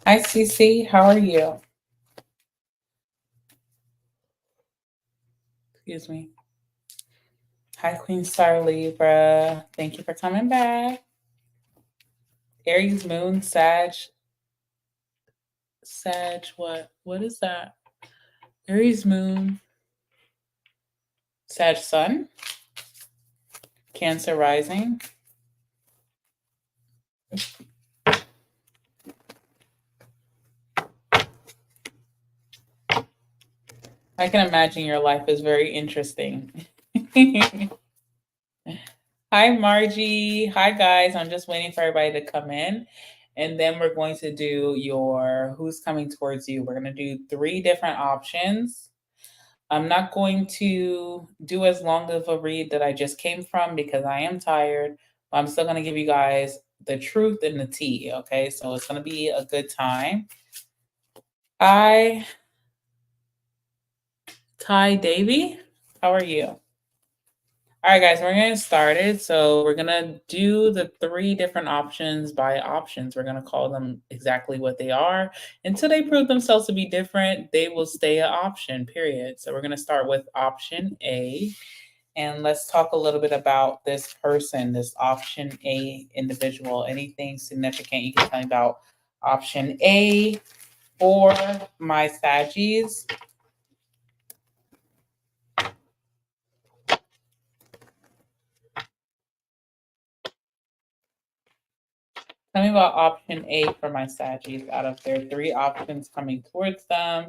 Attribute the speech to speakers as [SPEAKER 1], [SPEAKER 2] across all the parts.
[SPEAKER 1] Hi, Cece. How are you? Excuse me. Hi, Queen Star Libra. Thank you for coming back. Aries Moon, Sag, what? What is that? Aries Moon, Sag Sun, Cancer Rising. I can imagine your life is very interesting. Hi, Margie. Hi, guys. I'm just waiting for everybody to come in. And then we're going to do your who's coming towards you. We're going to do 3 different options. I'm not going to do as long of a read that I just came from because I am tired. But I'm still going to give you guys the truth and the tea. Okay. So it's going to be a good time. Hi, Ty Davy. How are you? All right, guys, we're getting started. So we're gonna do the 3 different options by options. We're gonna call them exactly what they are. Until they prove themselves to be different, they will stay an option, period. So we're gonna start with option A. And let's talk a little bit about this person, this option A individual. Anything significant you can tell me about option A for my Saggies? Tell me about option A for my Saggies out of their 3 options coming towards them.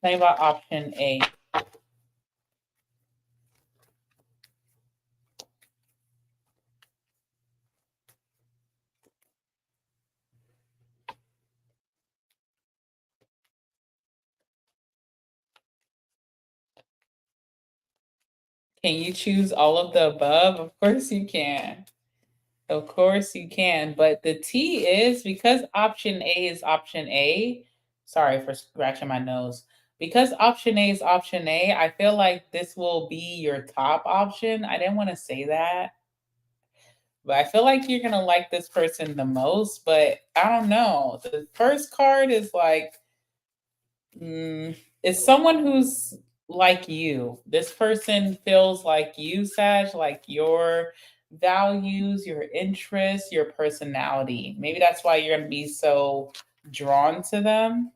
[SPEAKER 1] Tell me about option A. Can you choose all of the above? Of course you can. Of course you can. But the T is because option A is option A. Sorry for scratching my nose. Because option A is option A, I feel like this will be your top option. I didn't want to say that, but I feel like you're going to like this person the most. But I don't know. The first card is like, it's someone who's like you. This person feels like you, Sag, like your values, your interests, your personality. Maybe that's why you're going to be so drawn to them.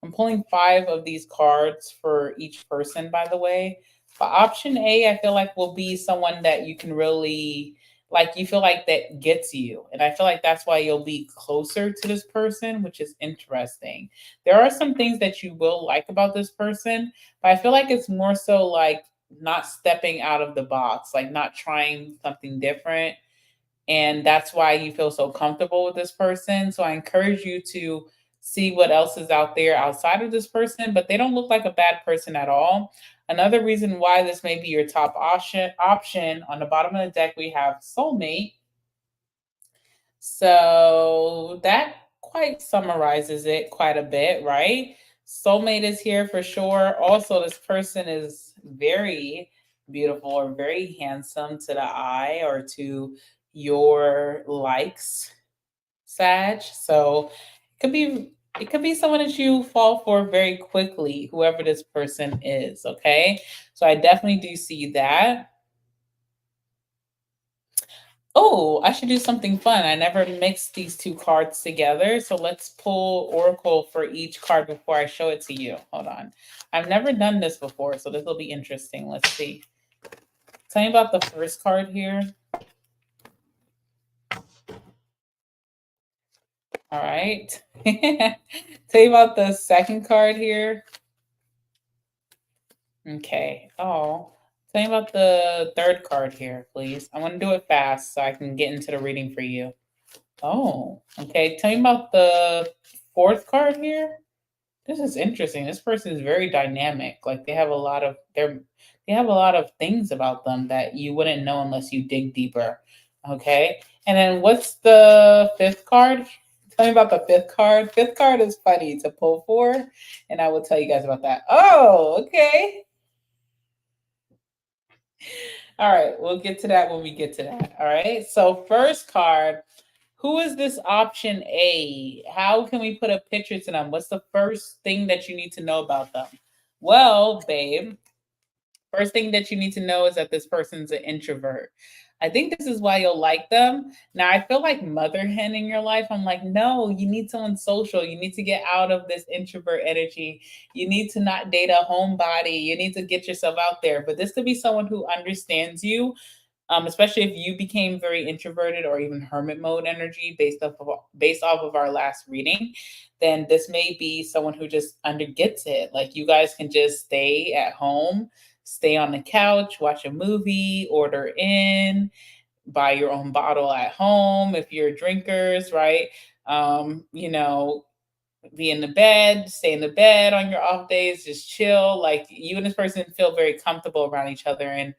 [SPEAKER 1] I'm pulling 5 of these cards for each person, by the way. But option A, I feel like will be someone that you can really like, you feel like that gets you. And I feel like that's why you'll be closer to this person, which is interesting. There are some things that you will like about this person, but I feel like it's more so like not stepping out of the box, like not trying something different. And that's why you feel so comfortable with this person. So I encourage you to see what else is out there outside of this person, but they don't look like a bad person at all. Another reason why this may be your top option on the bottom of the deck, we have soulmate. So that quite summarizes it quite a bit, right? Soulmate is here for sure. Also, this person is very beautiful or very handsome to the eye or to your likes, Sag. So it could be someone that you fall for very quickly, whoever this person is. Okay. So I definitely do see that. Oh, I should do something fun. I never mixed these 2 cards together. So let's pull Oracle for each card before I show it to you. Hold on. I've never done this before, so this will be interesting. Let's see. Tell me about the first card here. All right. Tell you about the second card here. Okay. Oh, tell me about the third card here, please. I want to do it fast so I can get into the reading for you. Oh, okay. Tell me about the fourth card here. This is interesting. This person is very dynamic. Like they have a lot of things about them that you wouldn't know unless you dig deeper. Okay. And then what's the fifth card? Tell me about the fifth card. Fifth card is funny to pull for, and I will tell you guys about that. Oh, okay. All right, we'll get to that when we get to that. All right. So first card, who is this option A? How can we put a picture to them? What's the first thing that you need to know about them? Well, babe, first thing that you need to know is that this person's an introvert. I think this is why you'll like them. Now, I feel like mother hen in your life. I'm like, no, you need someone social. You need to get out of this introvert energy. You need to not date a homebody. You need to get yourself out there. But this could be someone who understands you, especially if you became very introverted or even hermit mode energy based off of our last reading. Then this may be someone who just under gets it. Like you guys can just stay at home, stay on the couch, watch a movie, order in, buy your own bottle at home if you're drinkers, right? You know, be in the bed, stay in the bed on your off days, just chill. Like you and this person feel very comfortable around each other, and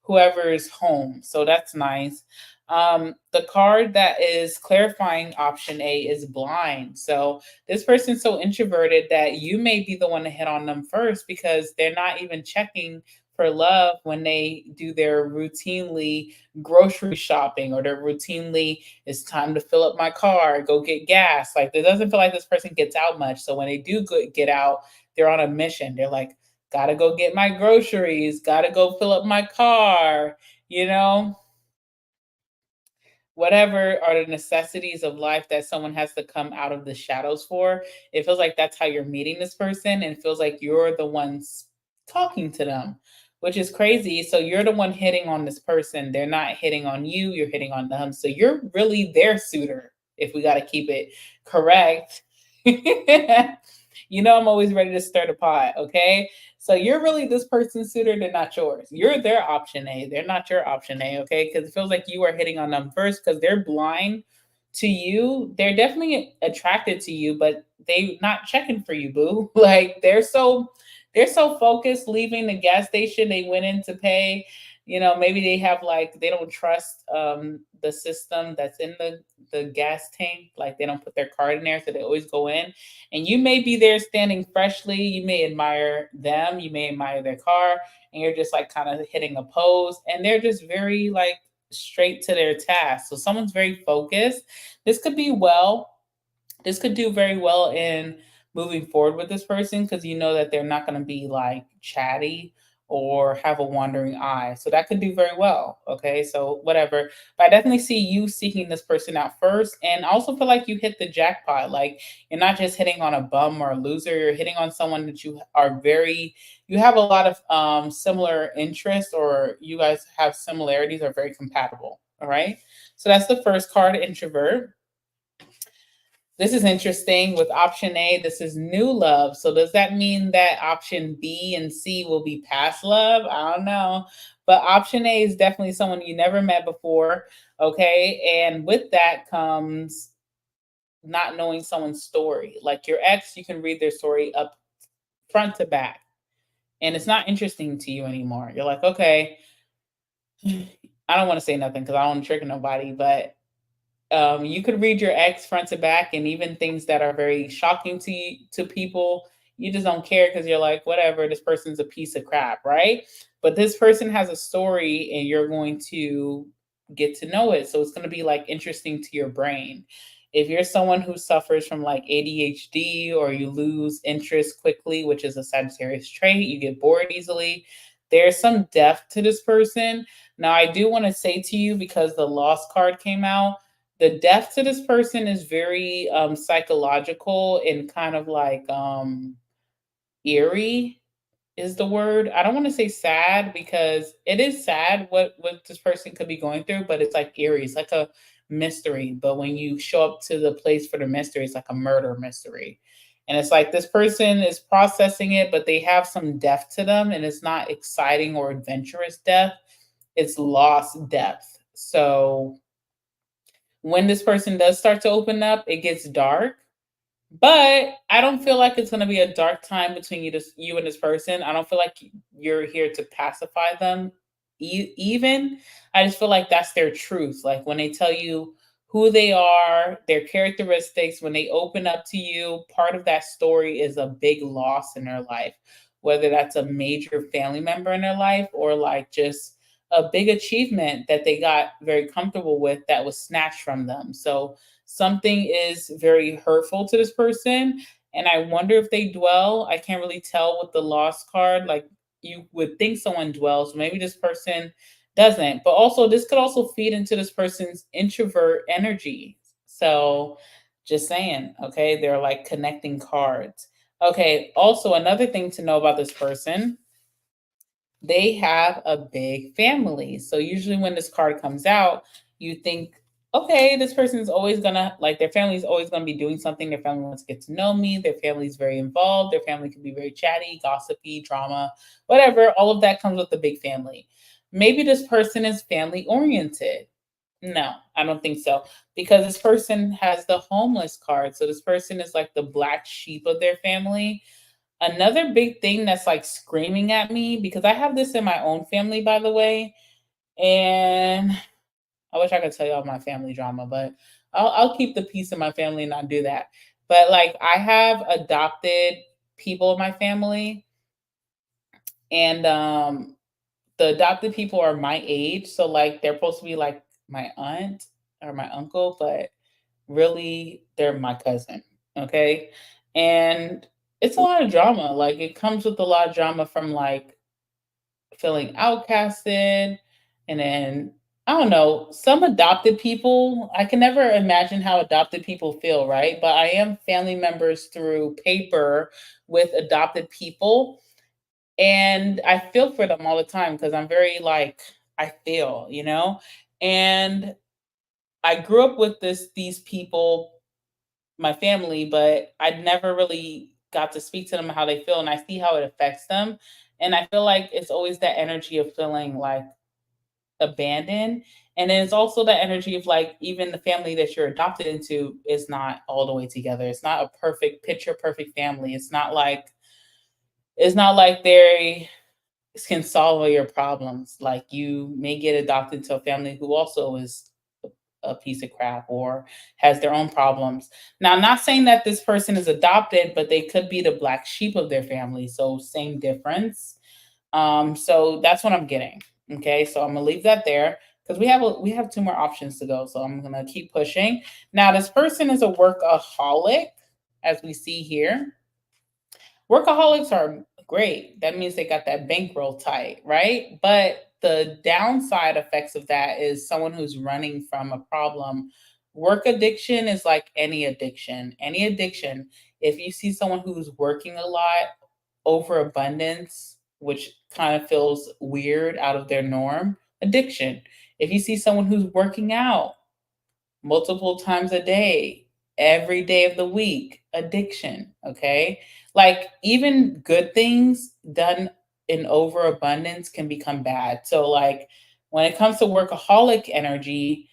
[SPEAKER 1] whoever's home. So that's nice. The card that is clarifying option A is blind. So this person's so introverted that you may be the one to hit on them first because they're not even checking for love when they do their routinely grocery shopping or their routinely it's time to fill up my car, go get gas. Like it doesn't feel like this person gets out much. So when they do get out, they're on a mission. They're like, gotta go get my groceries, gotta go fill up my car, you know? Whatever are the necessities of life that someone has to come out of the shadows for. It feels like that's how you're meeting this person, and it feels like you're the ones talking to them, which is crazy. So you're the one hitting on this person. They're not hitting on you, you're hitting on them. So you're really their suitor, if we got to keep it correct. I'm always ready to stir the pot, okay? So you're really this person's suitor, they're not yours. You're their option A. They're not your option A, okay? Because it feels like you are hitting on them first because they're blind to you. They're definitely attracted to you, but they not checking for you, boo. Like they're so focused leaving the gas station they went in to pay. Maybe they have like they don't trust the system that's in the gas tank. Like they don't put their card in there, so they always go in. And you may be there standing freshly. You may admire them. You may admire their car, and you're just like kind of hitting a pose. And they're just very like straight to their task. So someone's very focused. This could be well this could do very well in moving forward with this person because you know that they're not going to be like chatty or have a wandering eye. So that could do very well. Okay. So whatever. But I definitely see you seeking this person out first. And I also feel like you hit the jackpot. Like you're not just hitting on a bum or a loser, you're hitting on someone that you have a lot of similar interests, or you guys have similarities, are very compatible. All right. So that's the first card, introvert. This is interesting with option A. This is new love. So does that mean that option B and C will be past love? I don't know. But option A is definitely someone you never met before. Okay. And with that comes not knowing someone's story. Like your ex, you can read their story up front to back. And it's not interesting to you anymore. You're like, okay, I don't want to say nothing because I don't want to trigger nobody, but you could read your ex front to back, and even things that are very shocking to people. You just don't care because you're like, whatever. This person's a piece of crap, right? But this person has a story, and you're going to get to know it. So it's going to be like interesting to your brain. If you're someone who suffers from like ADHD or you lose interest quickly, which is a Sagittarius trait, you get bored easily. There's some depth to this person. Now, I do want to say to you, because the lost card came out, the depth to this person is very psychological and kind of like eerie is the word. I don't want to say sad because it is sad what this person could be going through, but it's like eerie. It's like a mystery. But when you show up to the place for the mystery, it's like a murder mystery. And it's like this person is processing it, but they have some depth to them, and it's not exciting or adventurous depth. It's lost depth. So When this person does start to open up, it gets dark, but I don't feel like it's gonna be a dark time between you and this person. I don't feel like you're here to pacify them. Even I just feel like that's their truth. Like when they tell you who they are, their characteristics, when they open up to you, part of that story is a big loss in their life, whether that's a major family member in their life or like just a big achievement that they got very comfortable with that was snatched from them. So something is very hurtful to this person, and I wonder if they dwell. I can't really tell with the lost card. Like you would think someone dwells, maybe this person doesn't. But also this could also feed into this person's introvert energy. So just saying, okay, they're like connecting cards. Okay, also another thing to know about this person, they have a big family. So usually when this card comes out, you think, okay, this person is always gonna like their family is always gonna be doing something. Their family wants to get to know me. Their family is very involved. Their family can be very chatty, gossipy, drama, whatever. All of that comes with the big family. Maybe this person is family oriented. No, I don't think so. Because this person has the homeless card. So this person is like the black sheep of their family. Another big thing that's like screaming at me, because I have this in my own family, by the way, and I wish I could tell y'all my family drama, but I'll keep the peace in my family and not do that. But like, I have adopted people in my family, and the adopted people are my age, so like they're supposed to be like my aunt or my uncle, but really they're my cousin. Okay. And it's a lot of drama. Like it comes with a lot of drama from like feeling outcasted. And then I don't know, some adopted people, I can never imagine how adopted people feel, right? But I am family members through paper with adopted people. And I feel for them all the time because I'm very like, I feel, you know? And I grew up with these people, my family, but I never really got to speak to them how they feel, and I see how it affects them. And I feel like it's always that energy of feeling like abandoned. And then it's also that energy of like even the family that you're adopted into is not all the way together. It's not a perfect picture perfect family. It's not like they can solve all your problems. Like you may get adopted to a family who also is a piece of crap or has their own problems. Now, I'm not saying that this person is adopted, but they could be the black sheep of their family. So same difference. So that's what I'm getting. Okay, so I'm gonna leave that there because we have two more options to go. So I'm gonna keep pushing. Now, this person is a workaholic, as we see here. Workaholics are great. That means they got that bankroll tight, right? But the downside effects of that is someone who's running from a problem. Work addiction is like any addiction. Any addiction, if you see someone who's working a lot, overabundance, which kind of feels weird out of their norm, addiction. If you see someone who's working out, multiple times a day, every day of the week, addiction. Okay. Like even good things done in overabundance can become bad. So, like, when it comes to workaholic energy,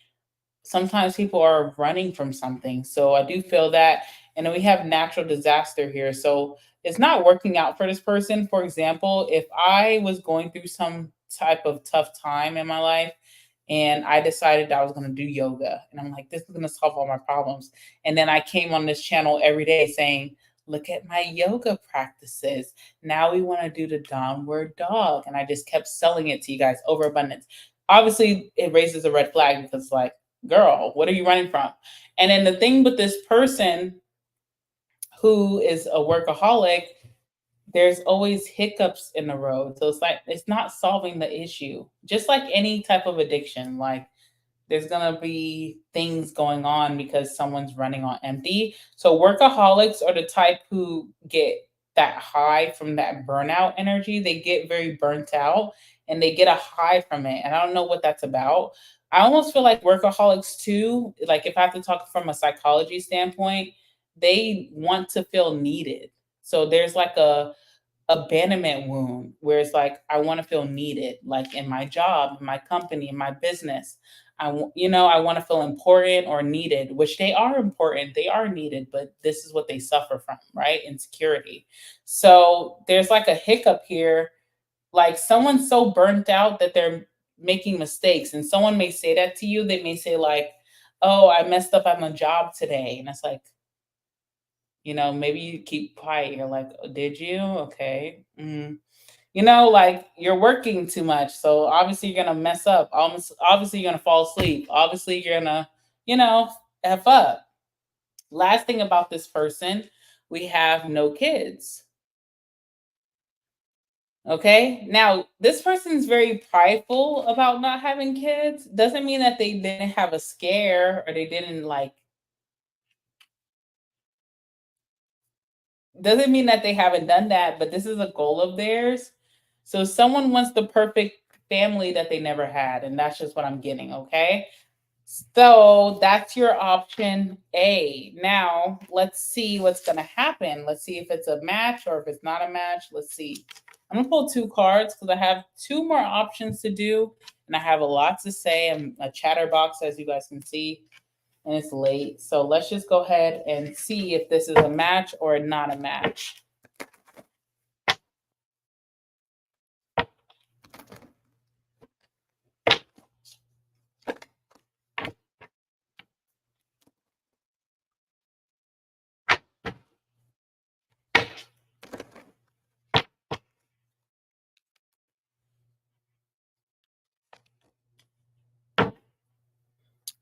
[SPEAKER 1] sometimes people are running from something. So I do feel that. And then we have natural disaster here. So it's not working out for this person. For example, if I was going through some type of tough time in my life and I decided I was going to do yoga, and I'm like, this is going to solve all my problems. And then I came on this channel every day saying, look at my yoga practices. Now we want to do the downward dog. And I just kept selling it to you guys, overabundance. Obviously, it raises a red flag because, like, girl, what are you running from? And then the thing with this person who is a workaholic, there's always hiccups in the road. So it's like it's not solving the issue. Just like any type of addiction, like there's gonna be things going on because someone's running on empty. So workaholics are the type who get that high from that burnout energy. They get very burnt out and they get a high from it. And I don't know what that's about. I almost feel like workaholics too, like if I have to talk from a psychology standpoint, they want to feel needed. So there's like abandonment wound where it's like I want to feel needed, like in my job, in my company, in my business. I want to feel important or needed, which they are important, they are needed, but this is what they suffer from, right? Insecurity. So there's like a hiccup here, like someone's so burnt out that they're making mistakes, and someone may say that to you. They may say like, "Oh, I messed up on the job today," and it's like, maybe you keep quiet. You're like, "Oh, did you? Okay." Like you're working too much. So obviously you're going to mess up. Obviously you're going to fall asleep. Obviously you're going to, you know, F up. Last thing about this person, we have no kids. Okay. Now, this person's very prideful about not having kids. Doesn't mean that they didn't have a scare or they didn't like, doesn't mean that they haven't done that, but this is a goal of theirs. So someone wants the perfect family that they never had, and that's just what I'm getting, okay? So that's your option A. Now, let's see what's going to happen. Let's see if it's a match or if it's not a match. Let's see. I'm going to pull two cards because I have two more options to do, and I have a lot to say. I'm a chatterbox, as you guys can see, and it's late. So let's just go ahead and see if this is a match or not a match.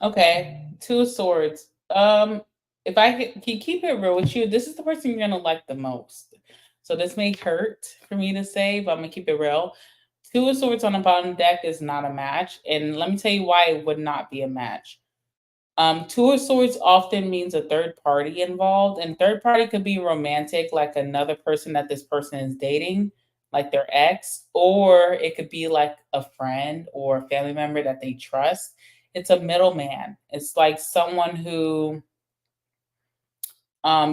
[SPEAKER 1] Okay, two of swords. If I can keep it real with you, this is the person you're gonna like the most. So this may hurt for me to say, but I'm gonna keep it real. Two of swords on the bottom deck is not a match, and let me tell you why it would not be a match. Two of swords often means a third party involved, and third party could be romantic, like another person that this person is dating, like their ex, or it could be like a friend or a family member that they trust. It's a middleman. It's like someone who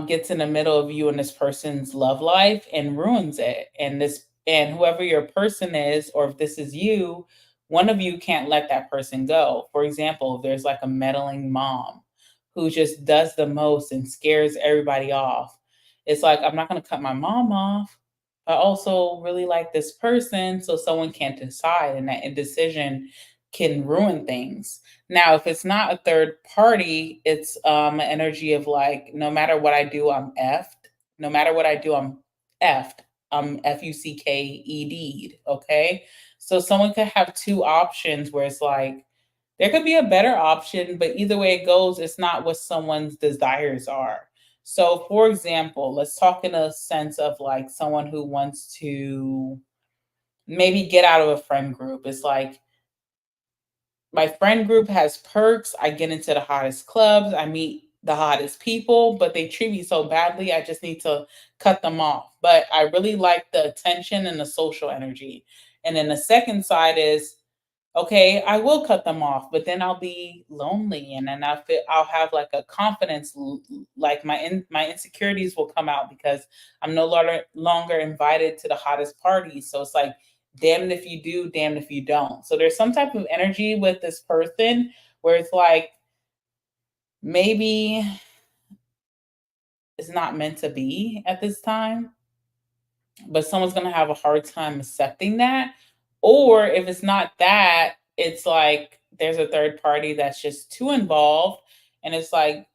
[SPEAKER 1] gets in the middle of you and this person's love life and ruins it. And whoever your person is, or if this is you, one of you can't let that person go. For example, if there's like a meddling mom who just does the most and scares everybody off. It's like, I'm not going to cut my mom off. I also really like this person, so someone can't decide, and that indecision can ruin things. Now, if it's not a third party, it's an energy of like, no matter what I do, I'm effed. No matter what I do, I'm effed. I'm FUCKED. Okay. So someone could have two options where it's like, there could be a better option, but either way it goes, it's not what someone's desires are. So, for example, let's talk in a sense of like someone who wants to maybe get out of a friend group. It's like, my friend group has perks. I get into the hottest clubs. I meet the hottest people, but they treat me so badly. I just need to cut them off. But I really like the attention and the social energy. And then the second side is, okay, I will cut them off, but then I'll be lonely, and then I'll have like a confidence, like my insecurities will come out because I'm no longer invited to the hottest parties. So it's like, damned if you do, damned if you don't. So there's some type of energy with this person where it's like, maybe it's not meant to be at this time, but someone's going to have a hard time accepting that. Or if it's not that, it's like there's a third party that's just too involved, and it's like,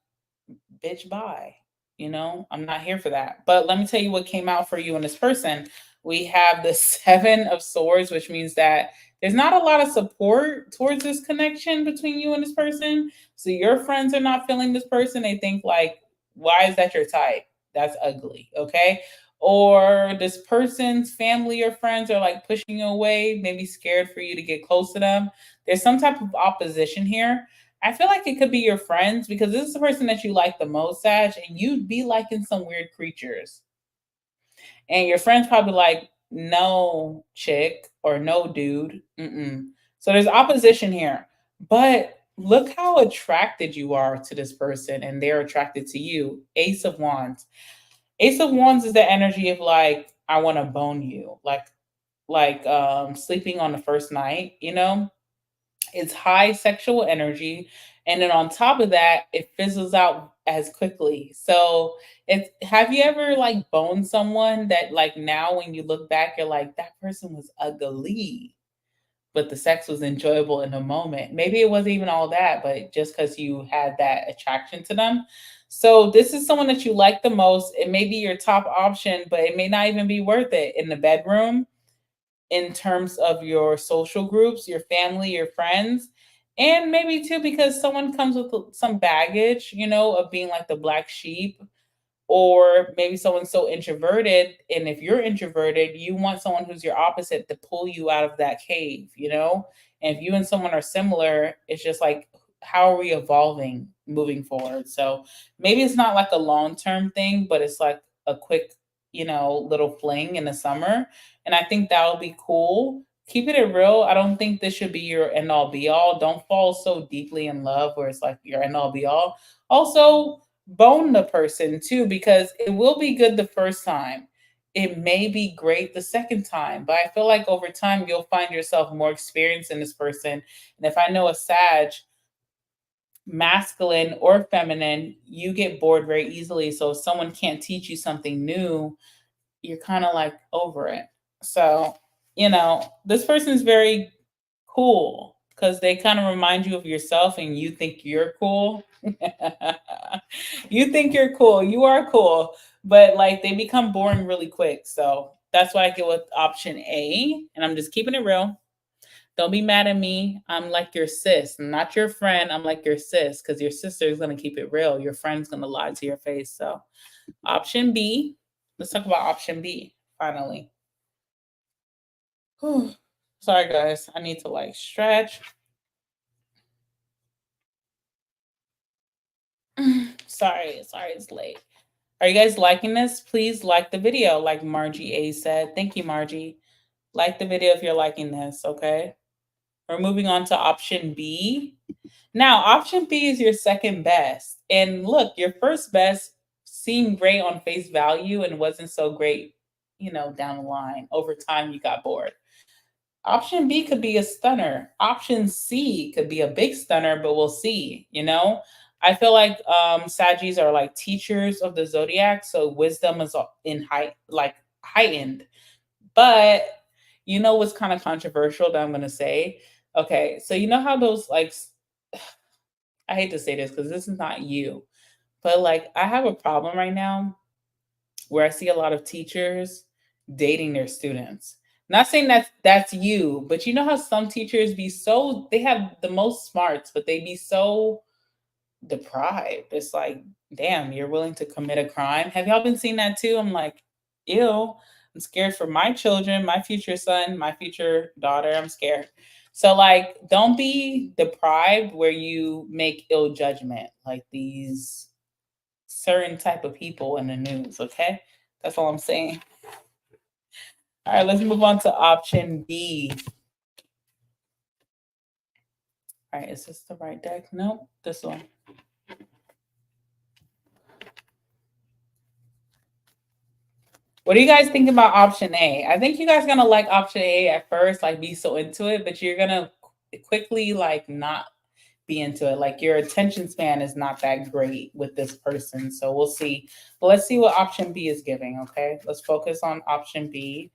[SPEAKER 1] bitch, bye. I'm not here for that. But let me tell you what came out for you and this person. We have the Seven of Swords, which means that there's not a lot of support towards this connection between you and this person. So your friends are not feeling this person. They think like, why is that your type? That's ugly. Okay. Or this person's family or friends are like pushing you away, maybe scared for you to get close to them. There's some type of opposition here. I feel like it could be your friends because this is the person that you like the most, Sag, and you'd be liking some weird creatures. And your friends probably like, no, chick, or no, dude. Mm-mm. So there's opposition here. But look how attracted you are to this person and they're attracted to you. Ace of Wands. Ace of Wands is the energy of like, I want to bone you, like sleeping on the first night, you know? It's high sexual energy, and then on top of that, it fizzles out as quickly. So, it's have you ever like boned someone that like now when you look back, you're like, that person was ugly, but the sex was enjoyable in the moment. Maybe it wasn't even all that, but just because you had that attraction to them. So this is someone that you like the most. It may be your top option, but it may not even be worth it in the bedroom in terms of your social groups, your family, your friends, and maybe too because someone comes with some baggage, you know, of being like the black sheep, or maybe someone's so introverted, and if you're introverted you want someone who's your opposite to pull you out of that cave, you know. And if you and someone are similar, it's just like, how are we evolving moving forward? So maybe it's not like a long-term thing, but it's like a quick, you know, little fling in the summer, and I think that'll be cool. Keeping it real, I don't think this should be your end all be all. Don't fall so deeply in love where it's like your end all be all. Also, bone the person too, because it will be good the first time. It may be great the second time, but I feel like over time you'll find yourself more experienced in this person. And if I know a Sag, masculine or feminine, you get bored very easily. So if someone can't teach you something new, you're kind of like over it. So, you know, this person's very cool because they kind of remind you of yourself and you think you're cool. You think you're cool. You are cool. But like they become boring really quick. So that's why I go with option A. And I'm just keeping it real. Don't be mad at me. I'm like your sis. I'm not your friend. I'm like your sis because your sister is going to keep it real. Your friend's going to lie to your face. So option B. Let's talk about option B finally. Whew. Sorry, guys. I need to like stretch. Sorry, it's late. Are you guys liking this? Please like the video, like Margie A said. Thank you, Margie. Like the video if you're liking this, okay? We're moving on to option B. Now, option B is your second best. And look, your first best seemed great on face value and wasn't so great, you know, down the line. Over time, you got bored. Option B could be a stunner. Option C could be a big stunner, but we'll see, you know? I feel like Saggies are like teachers of the zodiac, so wisdom is in heightened. But you know what's kind of controversial that I'm gonna say? Okay, so you know how those like I hate to say this because this is not you, but like I have a problem right now where I see a lot of teachers dating their students. Not saying that's you, but you know how some teachers be so they have the most smarts, but they be so deprived. It's like, damn, you're willing to commit a crime. Have y'all been seeing that too? I'm like, ew. I'm scared for my children, my future son, my future daughter. I'm scared. So like, don't be deprived where you make ill judgment like these certain type of people in the news. Okay, that's all I'm saying. All right, let's move on to option B. All right, is this the right deck? Nope, this one. What do you guys think about option A? I think you guys gonna like option A at first, like be so into it, but you're gonna quickly like not be into it. Like your attention span is not that great with this person. So we'll see. But let's see what option B is giving. Okay, let's focus on option B.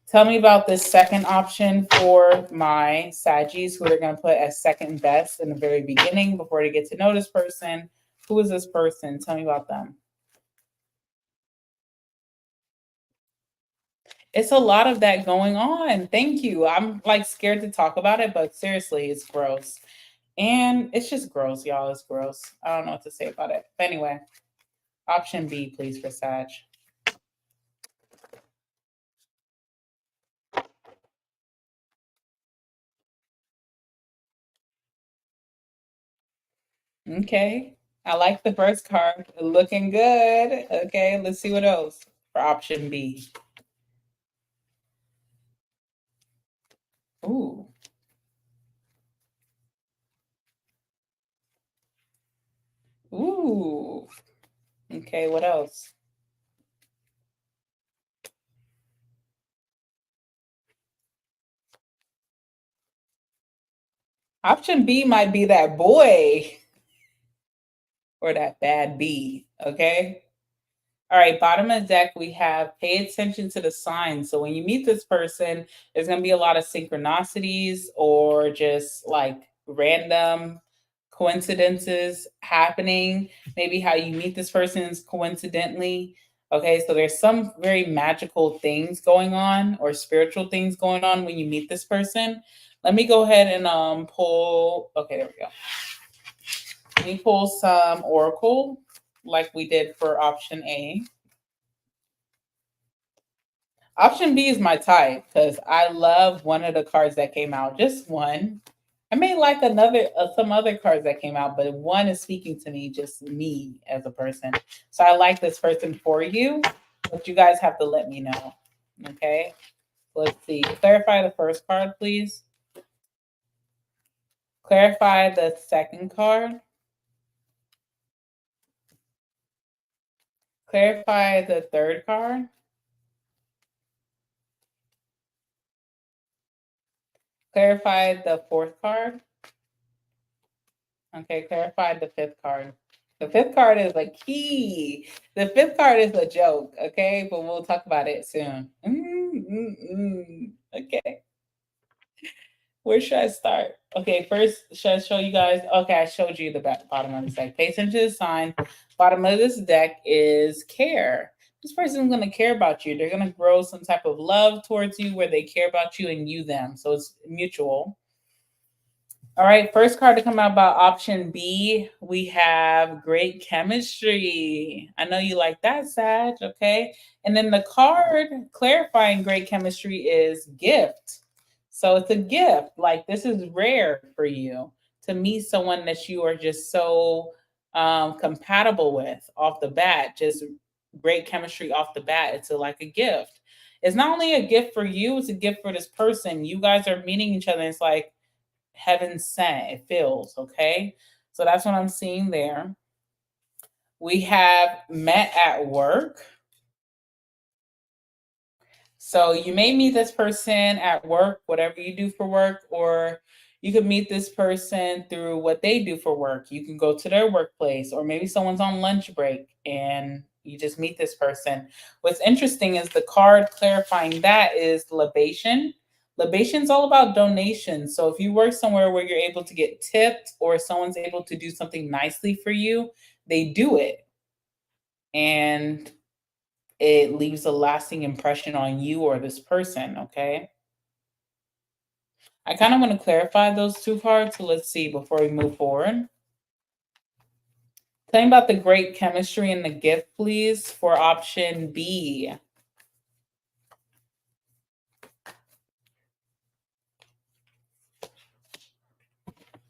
[SPEAKER 1] Tell me about this second option for my Saggies, who they're going to put as second best in the very beginning before they get to know this person. Who is this person? Tell me about them. It's a lot of that going on. Thank you. I'm like scared to talk about it, but seriously, it's gross. And it's just gross, y'all. It's gross. I don't know what to say about it. But anyway, option B, please, for Sag. Okay. I like the first card. Looking good. Okay, let's see what else for option B. Ooh. Ooh. Okay, what else? Option B might be that boy or that bad bee. Okay. All right, bottom of the deck, we have pay attention to the signs. So when you meet this person, there's going to be a lot of synchronicities or just like random coincidences happening. Maybe how you meet this person is coincidentally. Okay, so there's some very magical things going on or spiritual things going on when you meet this person. Let me go ahead and pull. Okay, there we go. Let me pull some oracle like we did for option A. Option B is my type because I love one of the cards that came out. Just one. I may like another some other cards that came out, but one is speaking to me, just me as a person. So I like this person for you, but you guys have to let me know. Okay. Let's see. Clarify the first card, please. Clarify the second card. Clarify the third card. Clarify the fourth card. Okay, clarify the fifth card. The fifth card is a key. The fifth card is a joke, okay? But we'll talk about it soon. Okay. Where should I start? Okay, first, should I show you guys? Okay, I showed you the bottom of this deck. Pay attention to the sign. Bottom of this deck is care. This person's going to care about you. They're going to grow some type of love towards you where they care about you and you them. So it's mutual. All right, first card to come out about option B, we have great chemistry. I know you like that, Sag, okay? And then the card clarifying great chemistry is gift. So it's a gift. Like this is rare for you to meet someone that you are just so compatible with off the bat, just great chemistry off the bat. It's like a gift. It's not only a gift for you, it's a gift for this person. You guys are meeting each other. It's like, heaven sent, it feels okay. So that's what I'm seeing there. We have met at work. So you may meet this person at work, whatever you do for work, or you could meet this person through what they do for work. You can go to their workplace, or maybe someone's on lunch break and you just meet this person. What's interesting is the card clarifying that is libation. Libation's all about donations. So if you work somewhere where you're able to get tipped or someone's able to do something nicely for you, they do it. And it leaves a lasting impression on you or this person, okay? I kind of want to clarify those two cards, so let's see before we move forward. Tell me about the great chemistry and the gift, please, for option B.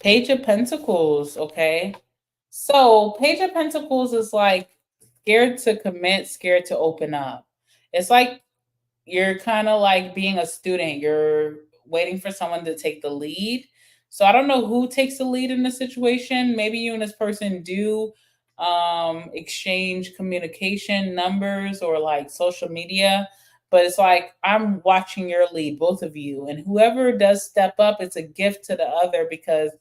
[SPEAKER 1] Page of Pentacles, okay? So Page of Pentacles is like scared to commit, scared to open up. It's like you're kind of like being a student. You're waiting for someone to take the lead. So I don't know who takes the lead in this situation. Maybe you and this person do exchange communication numbers or like social media. But it's like I'm watching your lead, both of you. And whoever does step up, it's a gift to the other because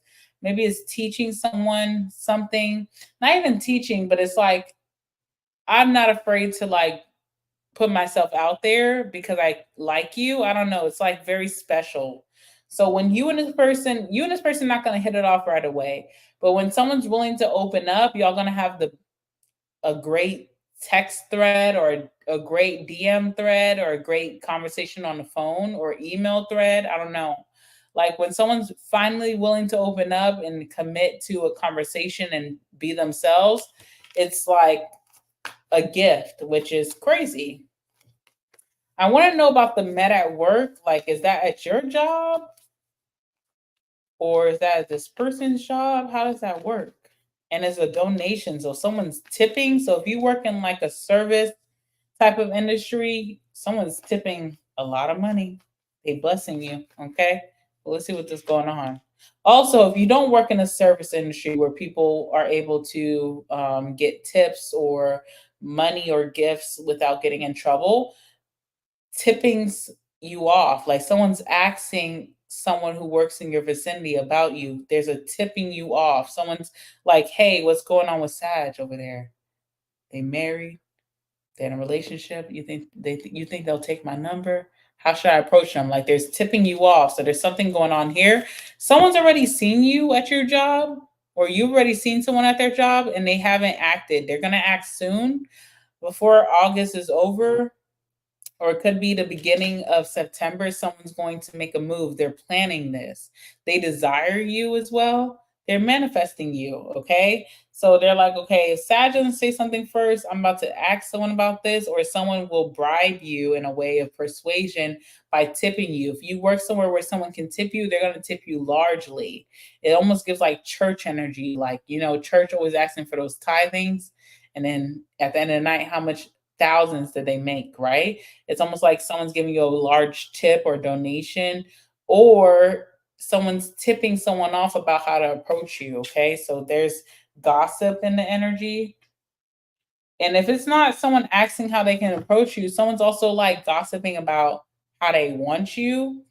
[SPEAKER 1] maybe it's teaching someone something. Not even teaching, but it's like I'm not afraid to like put myself out there because I like you. I don't know. It's like very special. So when you and this person not going to hit it off right away. But when someone's willing to open up, y'all going to have a great text thread or a great DM thread or a great conversation on the phone or email thread. I don't know. Like when someone's finally willing to open up and commit to a conversation and be themselves, it's like a gift, which is crazy. I want to know about the met at work. Like, is that at your job? Or is that at this person's job? How does that work? And it's a donation. So someone's tipping. So if you work in like a service type of industry, someone's tipping a lot of money. They blessing you. Okay. Well, let's see what is going on. Also, if you don't work in a service industry where people are able to get tips or money or gifts without getting in trouble, tipping's you off. Like someone's asking someone who works in your vicinity about you. There's a tipping you off. Someone's like, hey, what's going on with Sag over there? They married, they're in a relationship. You think they'll take my number? How should I approach them? Like there's tipping you off. So there's something going on here. Someone's already seen you at your job, or you've already seen someone at their job and they haven't acted. They're gonna act soon before August is over, or it could be the beginning of September. Someone's going to make a move. They're planning this. They desire you as well. They're manifesting you. Okay. So they're like, okay, if Sag doesn't say something first, I'm about to ask someone about this, or someone will bribe you in a way of persuasion by tipping you. If you work somewhere where someone can tip you, they're going to tip you largely. It almost gives like church energy. Like, church always asking for those tithings. And then at the end of the night, how much thousands did they make, right? It's almost like someone's giving you a large tip or donation, or someone's tipping someone off about how to approach you. Okay. So there's gossip in the energy. And if it's not someone asking how they can approach you, someone's also like gossiping about how they want you.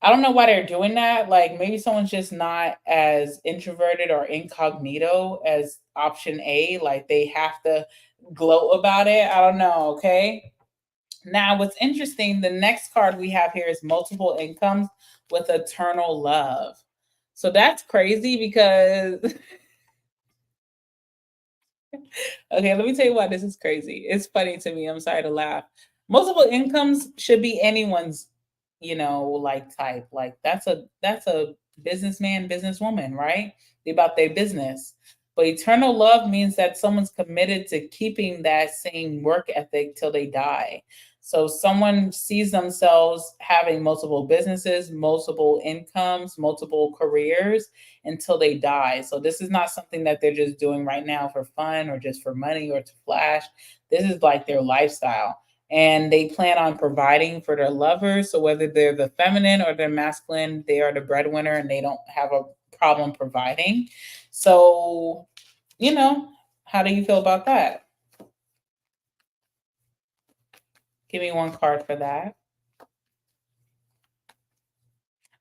[SPEAKER 1] I don't know why they're doing that. Like maybe someone's just not as introverted or incognito as option A. Like they have to gloat about it. I don't know. Okay. Now, what's interesting, the next card we have here is multiple incomes with eternal love. So that's crazy because, okay, let me tell you why this is crazy. It's funny to me. I'm sorry to laugh. Multiple incomes should be anyone's, like type. Like that's a businessman, businesswoman, right? They about their business. But eternal love means that someone's committed to keeping that same work ethic till they die. So someone sees themselves having multiple businesses, multiple incomes, multiple careers until they die. So this is not something that they're just doing right now for fun or just for money or to flash. This is like their lifestyle. And they plan on providing for their lovers. So whether they're the feminine or the masculine, they are the breadwinner and they don't have a problem providing. So, you know, how do you feel about that? Give me one card for that.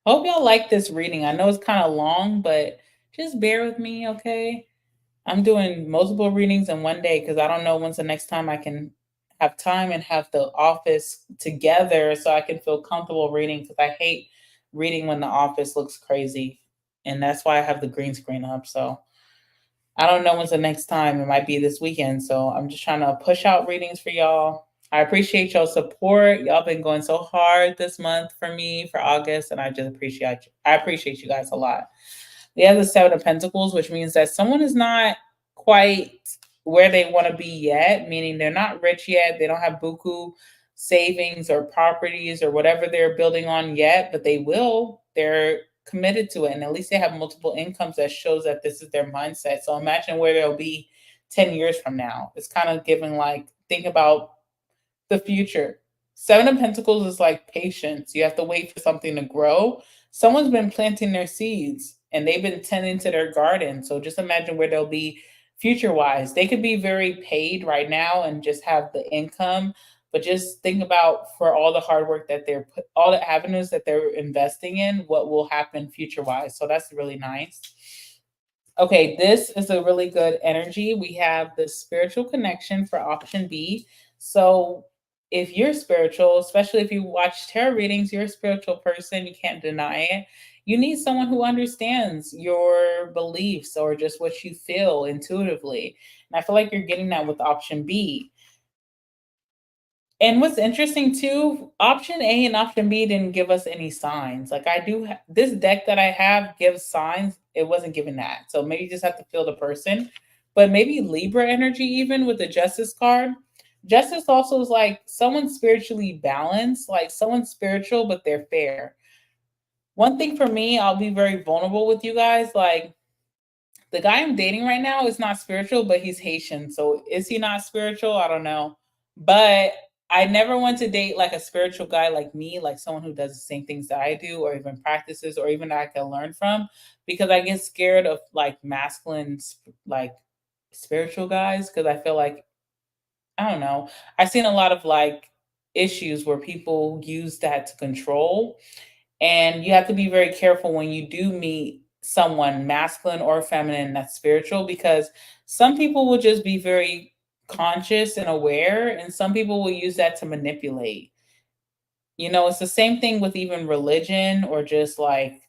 [SPEAKER 1] Hope y'all like this reading. I know it's kind of long, but just bear with me, okay? I'm doing multiple readings in one day because I don't know when's the next time I can have time and have the office together so I can feel comfortable reading, because I hate reading when the office looks crazy. And that's why I have the green screen up. So I don't know when's the next time. It might be this weekend. So I'm just trying to push out readings for y'all. I appreciate y'all support. Y'all been going so hard this month for me for August, and I just appreciate you. I appreciate you guys a lot. We have the Seven of Pentacles, which means that someone is not quite where they want to be yet, meaning they're not rich yet. They don't have buku savings or properties or whatever they're building on yet, but they will. They're committed to it. And at least they have multiple incomes that shows that this is their mindset. So imagine where they'll be 10 years from now. It's kind of giving like, think about the future. Seven of Pentacles is like patience. You have to wait for something to grow. Someone's been planting their seeds and they've been tending to their garden. So just imagine where they'll be future wise. They could be very paid right now and just have the income, but just think about for all the hard work that all the avenues that they're investing in, what will happen future wise. So that's really nice. Okay, this is a really good energy. We have the spiritual connection for option B. So if you're spiritual, especially if you watch tarot readings, you're a spiritual person, you can't deny it. You need someone who understands your beliefs or just what you feel intuitively. And I feel like you're getting that with option B. And what's interesting too, option A and option B didn't give us any signs. Like this deck that I have gives signs. It wasn't giving that. So maybe you just have to feel the person. But maybe Libra energy, even with the Justice card. Justice also is like someone spiritually balanced, like someone spiritual, but they're fair. One thing for me, I'll be very vulnerable with you guys. Like the guy I'm dating right now is not spiritual, but he's Haitian. So is he not spiritual? I don't know. But I never want to date like a spiritual guy like me, like someone who does the same things that I do, or even practices, or even that I can learn from, because I get scared of like masculine, like spiritual guys, because I feel like, I don't know. I've seen a lot of like issues where people use that to control. And you have to be very careful when you do meet someone masculine or feminine that's spiritual, because some people will just be very conscious and aware, and some people will use that to manipulate. It's the same thing with even religion, or just like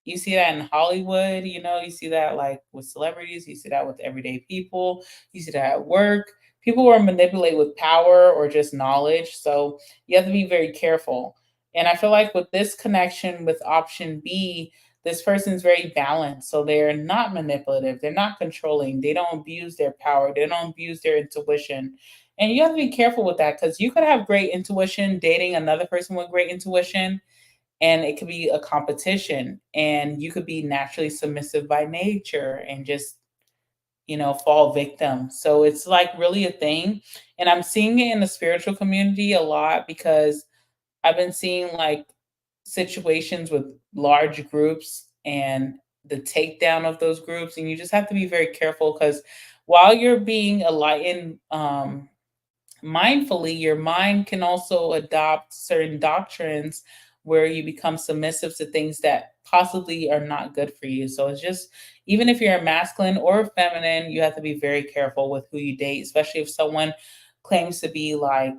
[SPEAKER 1] you see that in Hollywood, you see that like with celebrities, you see that with everyday people, you see that at work. People are manipulated with power or just knowledge. So you have to be very careful. And I feel like with this connection with option B, this person's very balanced. So they're not manipulative, they're not controlling, they don't abuse their power, they don't abuse their intuition. And you have to be careful with that, because you could have great intuition dating another person with great intuition, and it could be a competition, and you could be naturally submissive by nature and just fall victim. So it's like really a thing, and I'm seeing it in the spiritual community a lot, because I've been seeing like situations with large groups and the takedown of those groups, and you just have to be very careful, because while you're being enlightened, mindfully, your mind can also adopt certain doctrines where you become submissive to things that possibly are not good for you. So it's just, even if you're a masculine or a feminine, you have to be very careful with who you date, especially if someone claims to be like,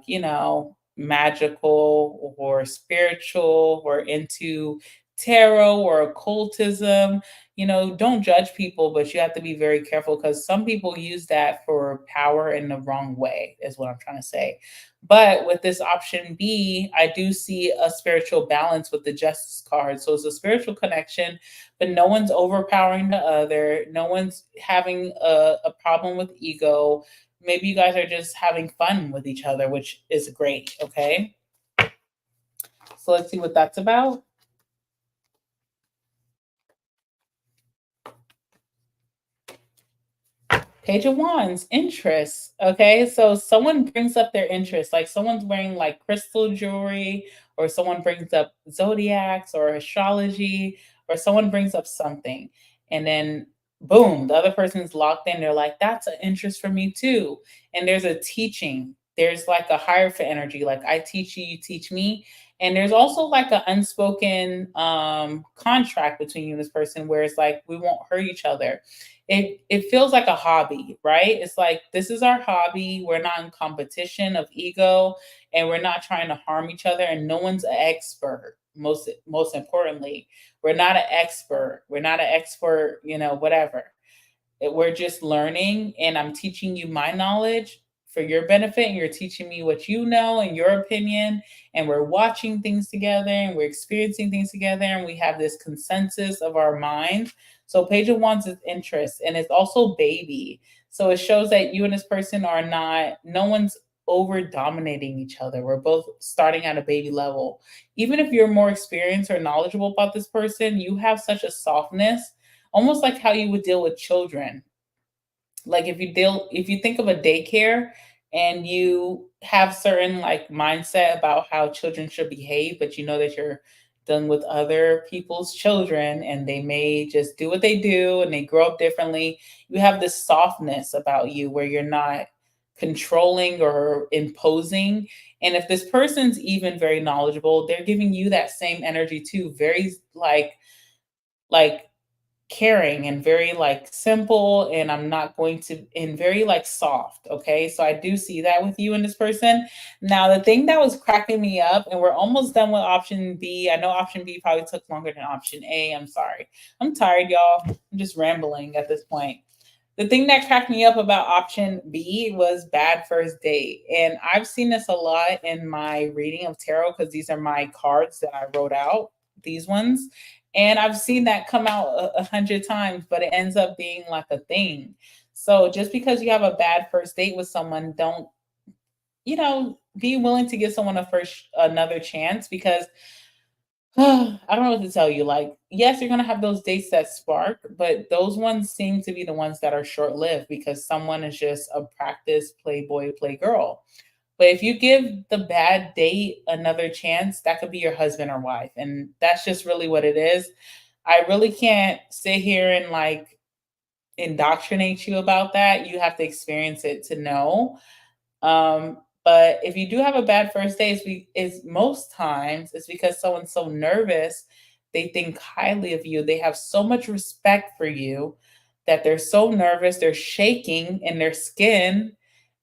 [SPEAKER 1] magical or spiritual or into tarot or occultism. Don't judge people, but you have to be very careful, because some people use that for power in the wrong way, is what I'm trying to say. But with this option B, I do see a spiritual balance with the justice card. So it's a spiritual connection, but no one's overpowering the other. No one's having a problem with ego. Maybe you guys are just having fun with each other, which is great. Okay. So let's see what that's about. Page of Wands, interest. Okay, so someone brings up their interest, like someone's wearing like crystal jewelry, or someone brings up zodiacs or astrology, or someone brings up something. And then, boom, the other person's locked in. They're like, that's an interest for me too. And there's a teaching, there's like a hierophant energy, like I teach you, you teach me. And there's also like an unspoken contract between you and this person, where it's like, we won't hurt each other. It feels like a hobby, right? It's like, this is our hobby. We're not in competition of ego, and we're not trying to harm each other, and no one's an expert. Most importantly, we're not an expert. We're not an expert, whatever. We're just learning, and I'm teaching you my knowledge for your benefit, and you're teaching me what you know and your opinion, and we're watching things together, and we're experiencing things together, and we have this consensus of our mind. So Page of Wands is interest, and it's also baby. So it shows that you and this person are not, no one's over dominating each other. We're both starting at a baby level. Even if you're more experienced or knowledgeable about this person, you have such a softness, almost like how you would deal with children. Like if you think of a daycare, and you have certain like mindset about how children should behave, but you know that you're dealing with other people's children, and they may just do what they do, and they grow up differently. You have this softness about you, where you're not controlling or imposing. And if this person's even very knowledgeable, they're giving you that same energy too, very like caring, and very like simple, and I'm not going to, and very like soft. Okay, so I do see that with you and this person. Now the thing that was cracking me up, and we're almost done with option B. I know option B probably took longer than option A. I'm sorry, I'm tired, y'all. I'm just rambling at this point. The thing that cracked me up about option B was bad first date. And I've seen this a lot in my reading of tarot, because these are my cards that I wrote out, these ones. And I've seen that come out a hundred times, but it ends up being like a thing. So just because you have a bad first date with someone, don't, be willing to give someone another chance, because I don't know what to tell you. Like, yes, you're gonna have those dates that spark, but those ones seem to be the ones that are short lived, because someone is just a practice playboy, playgirl. But if you give the bad date another chance, that could be your husband or wife. And that's just really what it is. I really can't sit here and like indoctrinate you about that. You have to experience it to know. But if you do have a bad first day, is most times it's because someone's so nervous, they think highly of you. They have so much respect for you that they're so nervous, they're shaking in their skin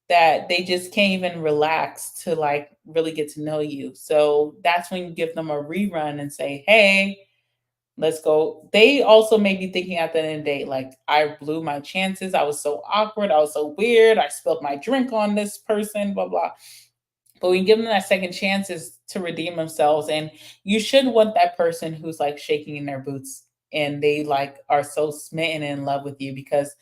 [SPEAKER 1] that they just can't even relax to like really get to know you. So that's when you give them a rerun and say, hey, let's go. They also may be thinking at the end of the day, like, I blew my chances. I was so awkward. I was so weird. I spilled my drink on this person, blah, blah. But we give them that second chances to redeem themselves. And you should want that person who's like shaking in their boots and they like are so smitten in love with you, because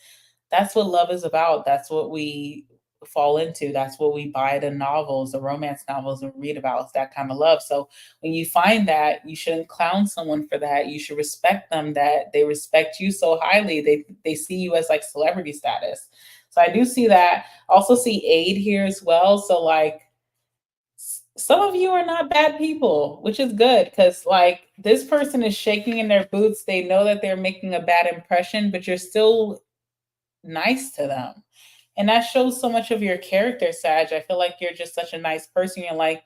[SPEAKER 1] that's what love is about. That's what we fall into. That's what we buy the novels, the romance novels, and read about. It's that kind of love. So when you find that, you shouldn't clown someone for that. You should respect them, that they respect you so highly. They see you as like celebrity status. So I do see that. Also see aid here as well. So like some of you are not bad people, which is good, because like this person is shaking in their boots. They know that they're making a bad impression, but you're still nice to them. And that shows so much of your character, Sag. I feel like you're just such a nice person. You're like,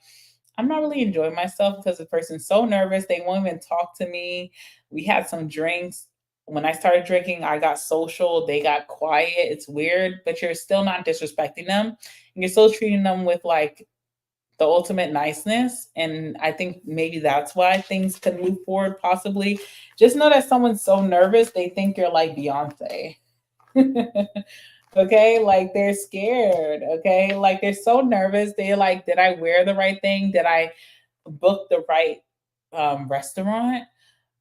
[SPEAKER 1] I'm not really enjoying myself because the person's so nervous. They won't even talk to me. We had some drinks. When I started drinking, I got social. They got quiet. It's weird, but you're still not disrespecting them. And you're still treating them with like the ultimate niceness. And I think maybe that's why things could move forward possibly. Just know that someone's so nervous, they think you're like Beyonce. Okay, like they're scared. Okay, like they're so nervous. They're like, did I wear the right thing? Did I book the right restaurant?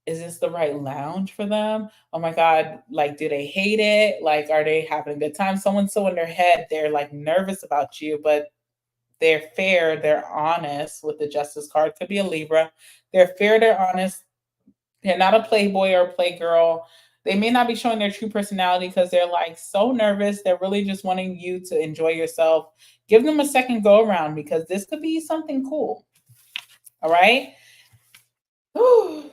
[SPEAKER 1] Is this the right lounge for them? Oh my God, like, do they hate it? Like, are they having a good time? Someone's so in their head, they're like nervous about you, but they're fair, they're honest with the justice card. Could be a Libra. They're fair, they're honest. They're not a playboy or a playgirl. They may not be showing their true personality because they're like so nervous. They're really just wanting you to enjoy yourself. Give them a second go around because this could be something cool. All right. Whew.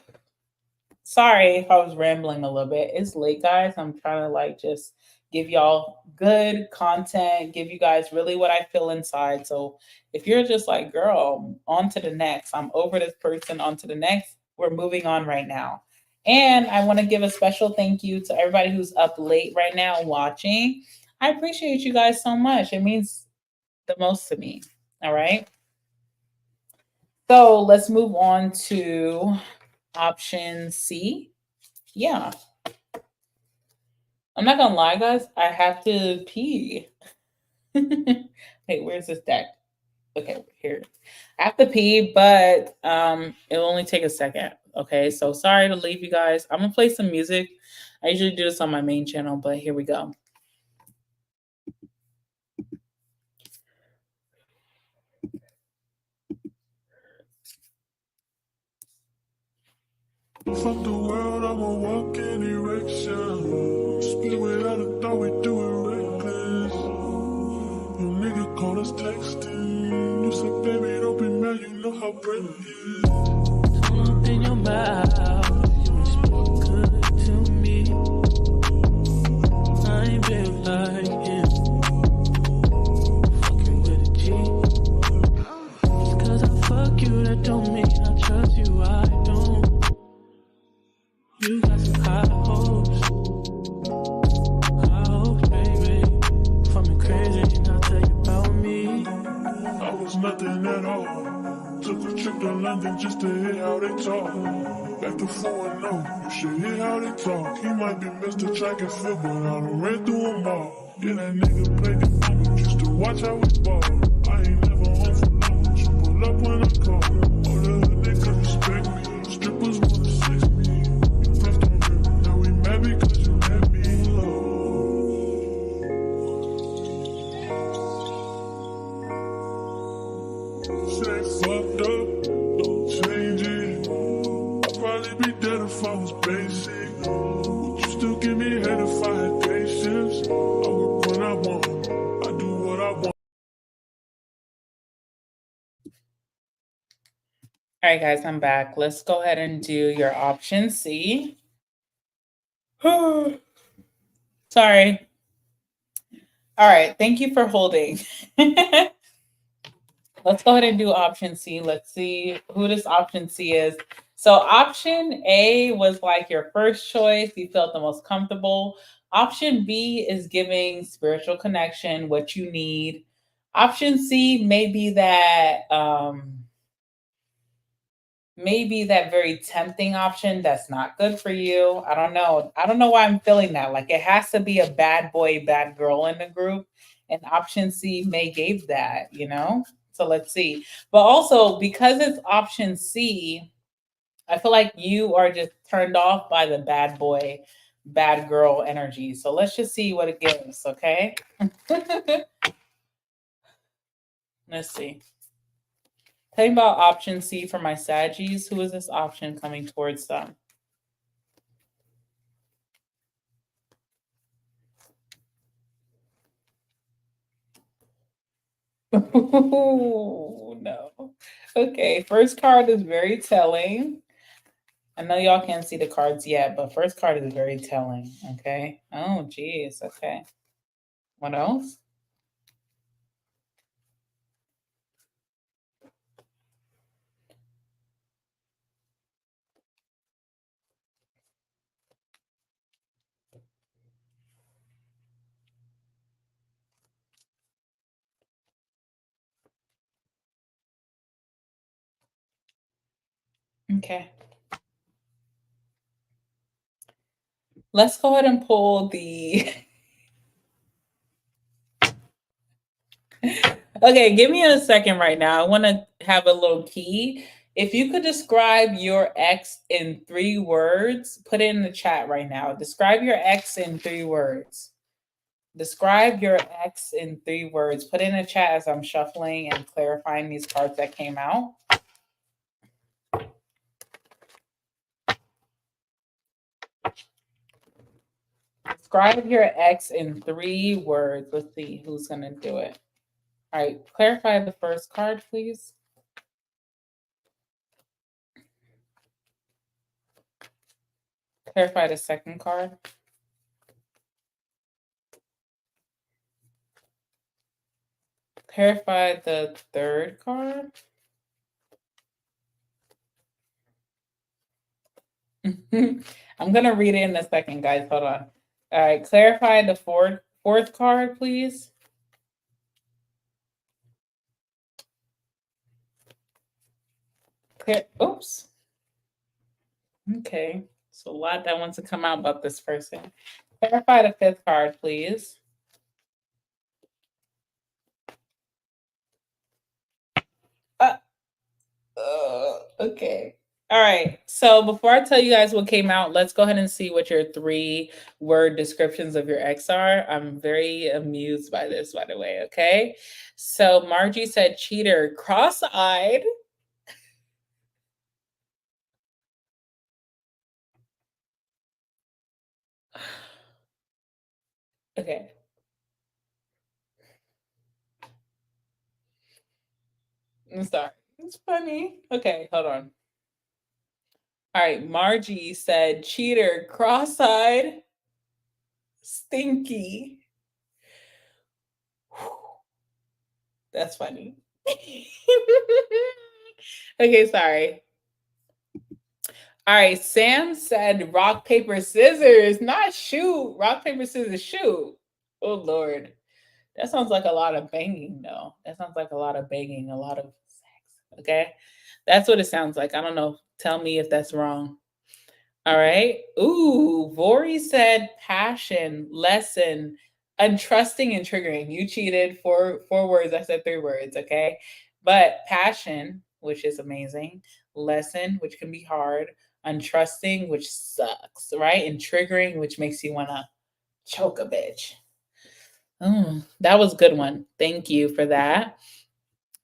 [SPEAKER 1] Sorry if I was rambling a little bit. It's late, guys. I'm trying to like just give y'all good content, give you guys really what I feel inside. So if you're just like, girl, on to the next, I'm over this person, on to the next, we're moving on right now. And I want to give a special thank you to everybody who's up late right now watching. I appreciate you guys so much. It means the most to me. All right. So let's move on to option C. Yeah. I'm not gonna lie, guys. I have to pee. Wait, where's this deck? Okay, here. I have to pee, but it'll only take a second. Okay, so sorry to leave you guys. I'm gonna play some music. I usually do this on my main channel, but here we go. Fuck the world, I'ma walk in erection. Spit without a thought, we do it reckless. Your nigga called us texting. You said, baby, don't be mad, you know how bread is. Up in your mouth, you speak good to me. I ain't built like him. Fucking with a G. Just cause I fuck you, that don't mean I trust you, I don't. You got some high hopes, baby. For me crazy, and I'll tell you about me. I was nothing at all. Took a trip to London just to hear how they talk. Back to 4-0, you should hear how they talk. He might be Mr. Track and Field, but I done ran through them all. Yeah, that nigga played the game just to watch how we ball. I ain't never home for long, but you pull up when I call. All the other niggas respect me, strippers wanna sex me. Because you let me say fucked up, don't change it. I'd probably be dead if I was basic. Would you still give me head if I had patience? I work when I want, I do what I want. All right, guys, I'm back. Let's go ahead and do your option C. Sorry. All right. Thank you for holding. Let's go ahead and do option C. Let's see who this option C is. So option A was like your first choice. You felt the most comfortable. Option B is giving spiritual connection, what you need. Option C may be that maybe that very tempting option that's not good for you. I don't know. I don't know why I'm feeling that. Like it has to be a bad boy, bad girl in the group. And option C may gave that, you know? So let's see. But also because it's option C, I feel like you are just turned off by the bad boy, bad girl energy. So let's just see what it gives, okay? Let's see. Tell me about option C for my saggies. Who is this option coming towards them? Oh, no. Okay, first card is very telling. I know y'all can't see the cards yet, but first card is very telling. Okay. Oh, geez. Okay. What else? Okay. Let's go ahead and pull the. Okay, give me a second right now. I want to have a little key. If you could describe your ex in 3 words, put it in the chat right now. Describe your ex in 3 words. Describe your ex in 3 words. Put it in the chat as I'm shuffling and clarifying these cards that came out. Describe your ex in 3 words. Let's see who's going to do it. All right, clarify the first card, please. Clarify the second card. Clarify the third card. I'm going to read it in a second, guys. Hold on. All right, clarify the fourth card, please. Oops. Okay. So a lot that wants to come out about this person. Clarify the fifth card, please. Okay. All right. So before I tell you guys what came out, let's go ahead and see what your 3-word descriptions of your ex are. I'm very amused by this, by the way. Okay. So Margie said cheater, cross-eyed. Okay. I'm sorry. It's funny. Okay, hold on. All right. Margie said cheater, cross-eyed, stinky. That's funny. Okay, sorry. All right, Sam said rock, paper, scissors, not shoot. Rock, paper, scissors, shoot. Oh, Lord. That sounds like a lot of banging, though. That sounds like a lot of banging, a lot of sex. Okay. That's what it sounds like. I don't know. Tell me if that's wrong. All right. Ooh, Vori said passion, lesson, untrusting and triggering. You cheated 4 words. I said 3 words. Okay. But passion, which is amazing, lesson, which can be hard, untrusting, which sucks, right? And triggering, which makes you want to choke a bitch. That was a good one. Thank you for that.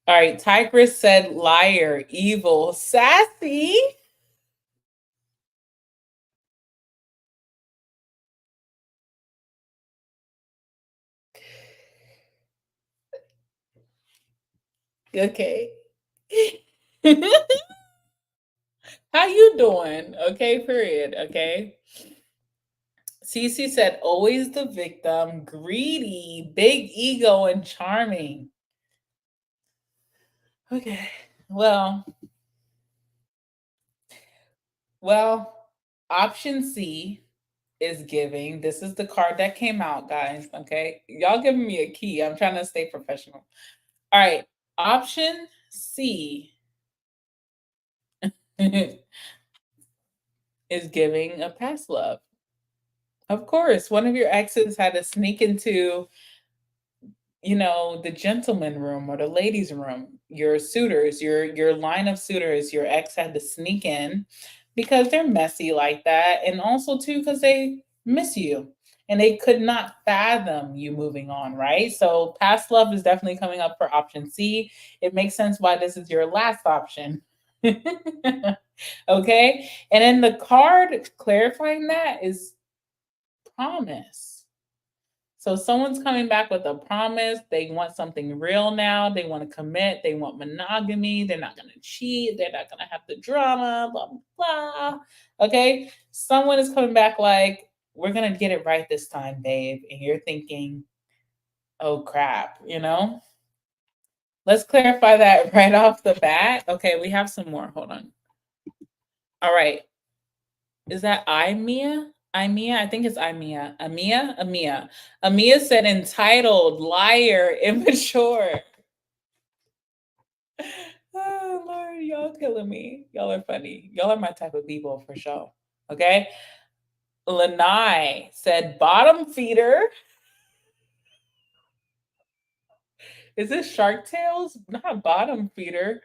[SPEAKER 1] All right. Tigress said liar, evil, sassy. Okay. How you doing? Okay, period. Okay. Cece said, always the victim, greedy, big ego, and charming. Okay. Well, well, option C is giving. This is the card that came out, guys. Okay. Y'all giving me a key. I'm trying to stay professional. All right. Option C is giving a past love. Of course, one of your exes had to sneak into, the gentleman room or the ladies' room. Your suitors, your line of suitors, your ex had to sneak in because they're messy like that, and also too because they miss you and they could not fathom you moving on, right? So past love is definitely coming up for option C. It makes sense why this is your last option. Okay. And then the card clarifying that is promise. So someone's coming back with a promise. They want something real now. They want to commit. They want monogamy. They're not going to cheat. They're not going to have the drama, blah, blah, blah. Okay. Someone is coming back like, we're going to get it right this time, babe. And you're thinking, oh crap, Let's clarify that right off the bat. Okay. We have some more. Hold on. All right. Is that Imea? Imea? I think it's Imea. Amia? Amia. Amia said entitled, liar, immature. Oh Lord, y'all killing me. Y'all are funny. Y'all are my type of people for sure. Okay. Lanai said bottom feeder. Is this Shark Tales? Not bottom feeder.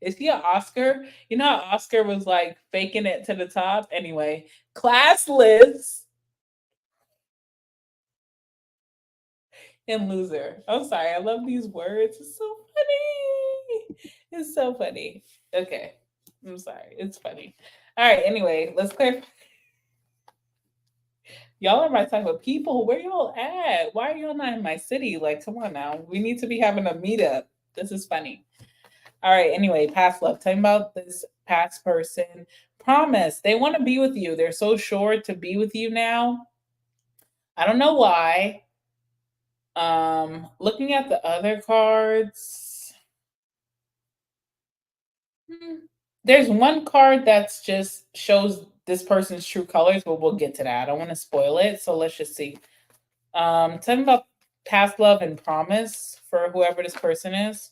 [SPEAKER 1] Is he an Oscar? You know how Oscar was like faking it to the top? Anyway, classless and loser. I'm sorry. I love these words. It's so funny. It's so funny. Okay. I'm sorry. It's funny. All right. Anyway, let's clarify. Y'all are my type of people. Where y'all at? Why are y'all not in my city? Like, come on now. We need to be having a meetup. This is funny. All right. Anyway, past love. Tell me about this past person. Promise. They want to be with you. They're so sure to be with you now. I don't know why. Looking at the other cards, there's one card that's just shows this person's true colors, but we'll get to that. I don't want to spoil it, so let's just see. Tell me about past love and promise for whoever this person is.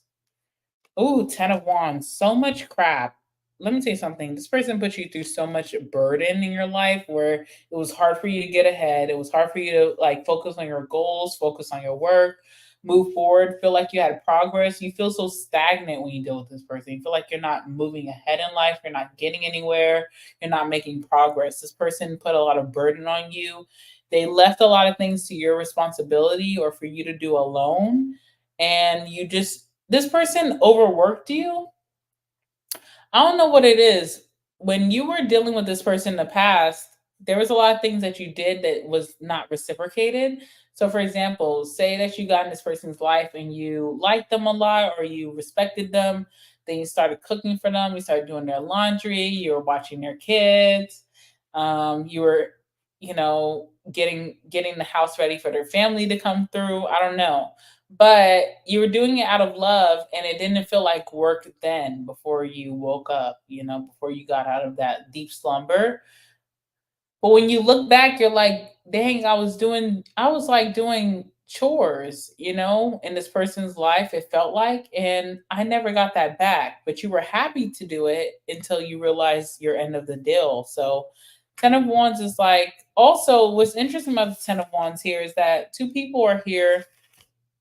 [SPEAKER 1] Ooh, 10 of Wands. So much crap. Let me tell you something. This person put you through so much burden in your life where it was hard for you to get ahead. It was hard for you to like focus on your goals, focus on your work, move forward, feel like you had progress. You feel so stagnant when you deal with this person. You feel like you're not moving ahead in life, you're not getting anywhere, you're not making progress. This person put a lot of burden on you. They left a lot of things to your responsibility or for you to do alone. And this person overworked you. I don't know what it is. When you were dealing with this person in the past, there was a lot of things that you did that was not reciprocated. So, for example, say that you got in this person's life and you liked them a lot or you respected them. Then you started cooking for them. You started doing their laundry. You were watching their kids. You were, getting the house ready for their family to come through. I don't know, but you were doing it out of love and it didn't feel like work then before you woke up, before you got out of that deep slumber. But when you look back, you're like, dang, I was like doing chores, in this person's life, it felt like, and I never got that back. But you were happy to do it until you realized your end of the deal. So, Ten of Wands is like, also, what's interesting about the Ten of Wands here is that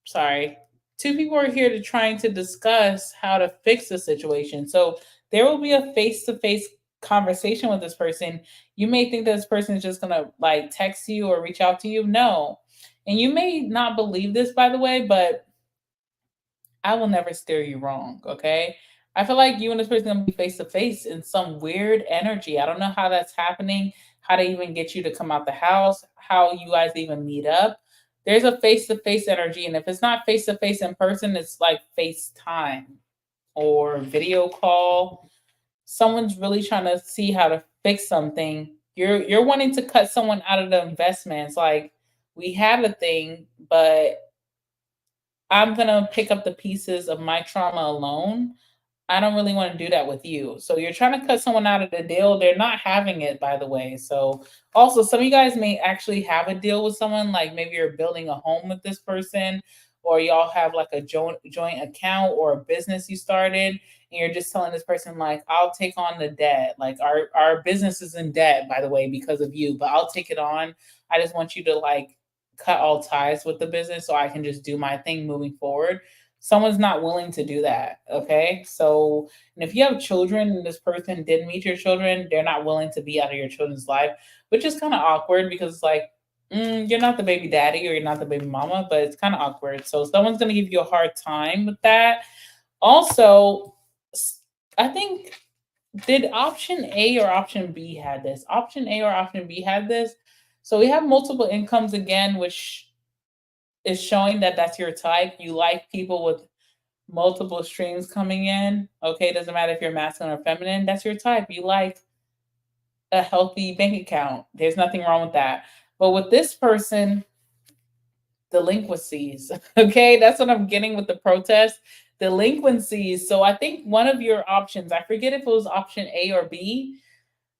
[SPEAKER 1] sorry, two people are here to trying to discuss how to fix the situation. So there will be a face-to-face conversation with this person. You may think that this person is just gonna like text you or reach out to you. No. And you may not believe this, by the way, but I will never steer you wrong. Okay. I feel like you and this person are gonna be face to face in some weird energy. I don't know how that's happening, how to even get you to come out the house, how you guys even meet up. There's a face to face energy, and if it's not face to face in person, it's like FaceTime or video call. Someone's really trying to see how to fix something. You're wanting to cut someone out of the investment. It's like we have a thing, but I'm gonna pick up the pieces of my trauma alone. I don't really want to do that with you. So you're trying to cut someone out of the deal. They're not having it, by the way. So also, some of you guys may actually have a deal with someone, like maybe you're building a home with this person, or y'all have like a joint account or a business you started, and you're just telling this person like, I'll take on the debt. Like our business is in debt, by the way, because of you, but I'll take it on. I just want you to like cut all ties with the business so I can just do my thing moving forward. Someone's not willing to do that. Okay. So, and if you have children and this person didn't meet your children, they're not willing to be out of your children's life, which is kind of awkward because it's like, you're not the baby daddy or you're not the baby mama, but it's kind of awkward. So, someone's going to give you a hard time with that. Also, I think, did option A or option B had this? Option A or option B had this. So, we have multiple incomes again, which is showing that that's your type. You like people with multiple streams coming in. Okay, it doesn't matter if you're masculine or feminine. That's your type. You like a healthy bank account. There's nothing wrong with that. But with this person, delinquencies. Okay, that's what I'm getting with the protest. Delinquencies. So I think one of your options, I forget if it was option A or B,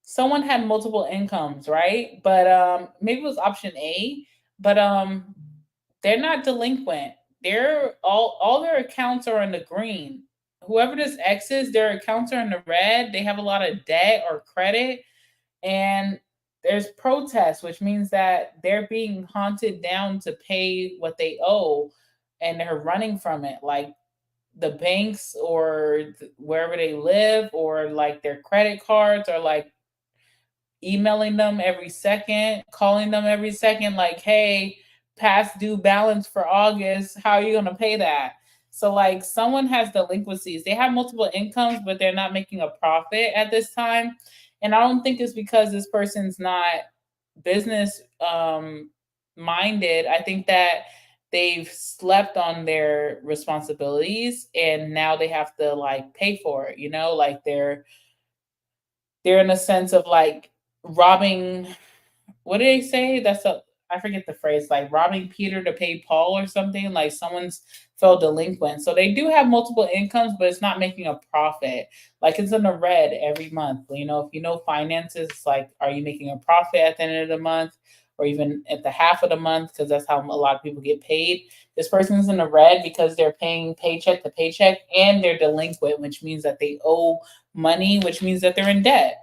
[SPEAKER 1] someone had multiple incomes, right? But maybe it was option A, but they're not delinquent. They're all their accounts are in the green. Whoever this X is, their accounts are in the red. They have a lot of debt or credit, and there's protests, which means that they're being haunted down to pay what they owe, and they're running from it. Like the banks or wherever they live, or like their credit cards, are like emailing them every second, calling them every second, like, hey, past due balance for August. How are you going to pay that? So, like, someone has delinquencies. They have multiple incomes, but they're not making a profit at this time. And I don't think it's because this person's not business minded. I think that they've slept on their responsibilities and now they have to like pay for it, like they're in a sense of like robbing, what do they say? I forget the phrase, like robbing Peter to pay Paul or something. Like someone's fell delinquent. So they do have multiple incomes, but it's not making a profit. Like it's in the red every month. If you know finances, it's like, are you making a profit at the end of the month? Or even at the half of the month, because that's how a lot of people get paid. This person's in the red because they're paying paycheck to paycheck and they're delinquent, which means that they owe money, which means that they're in debt.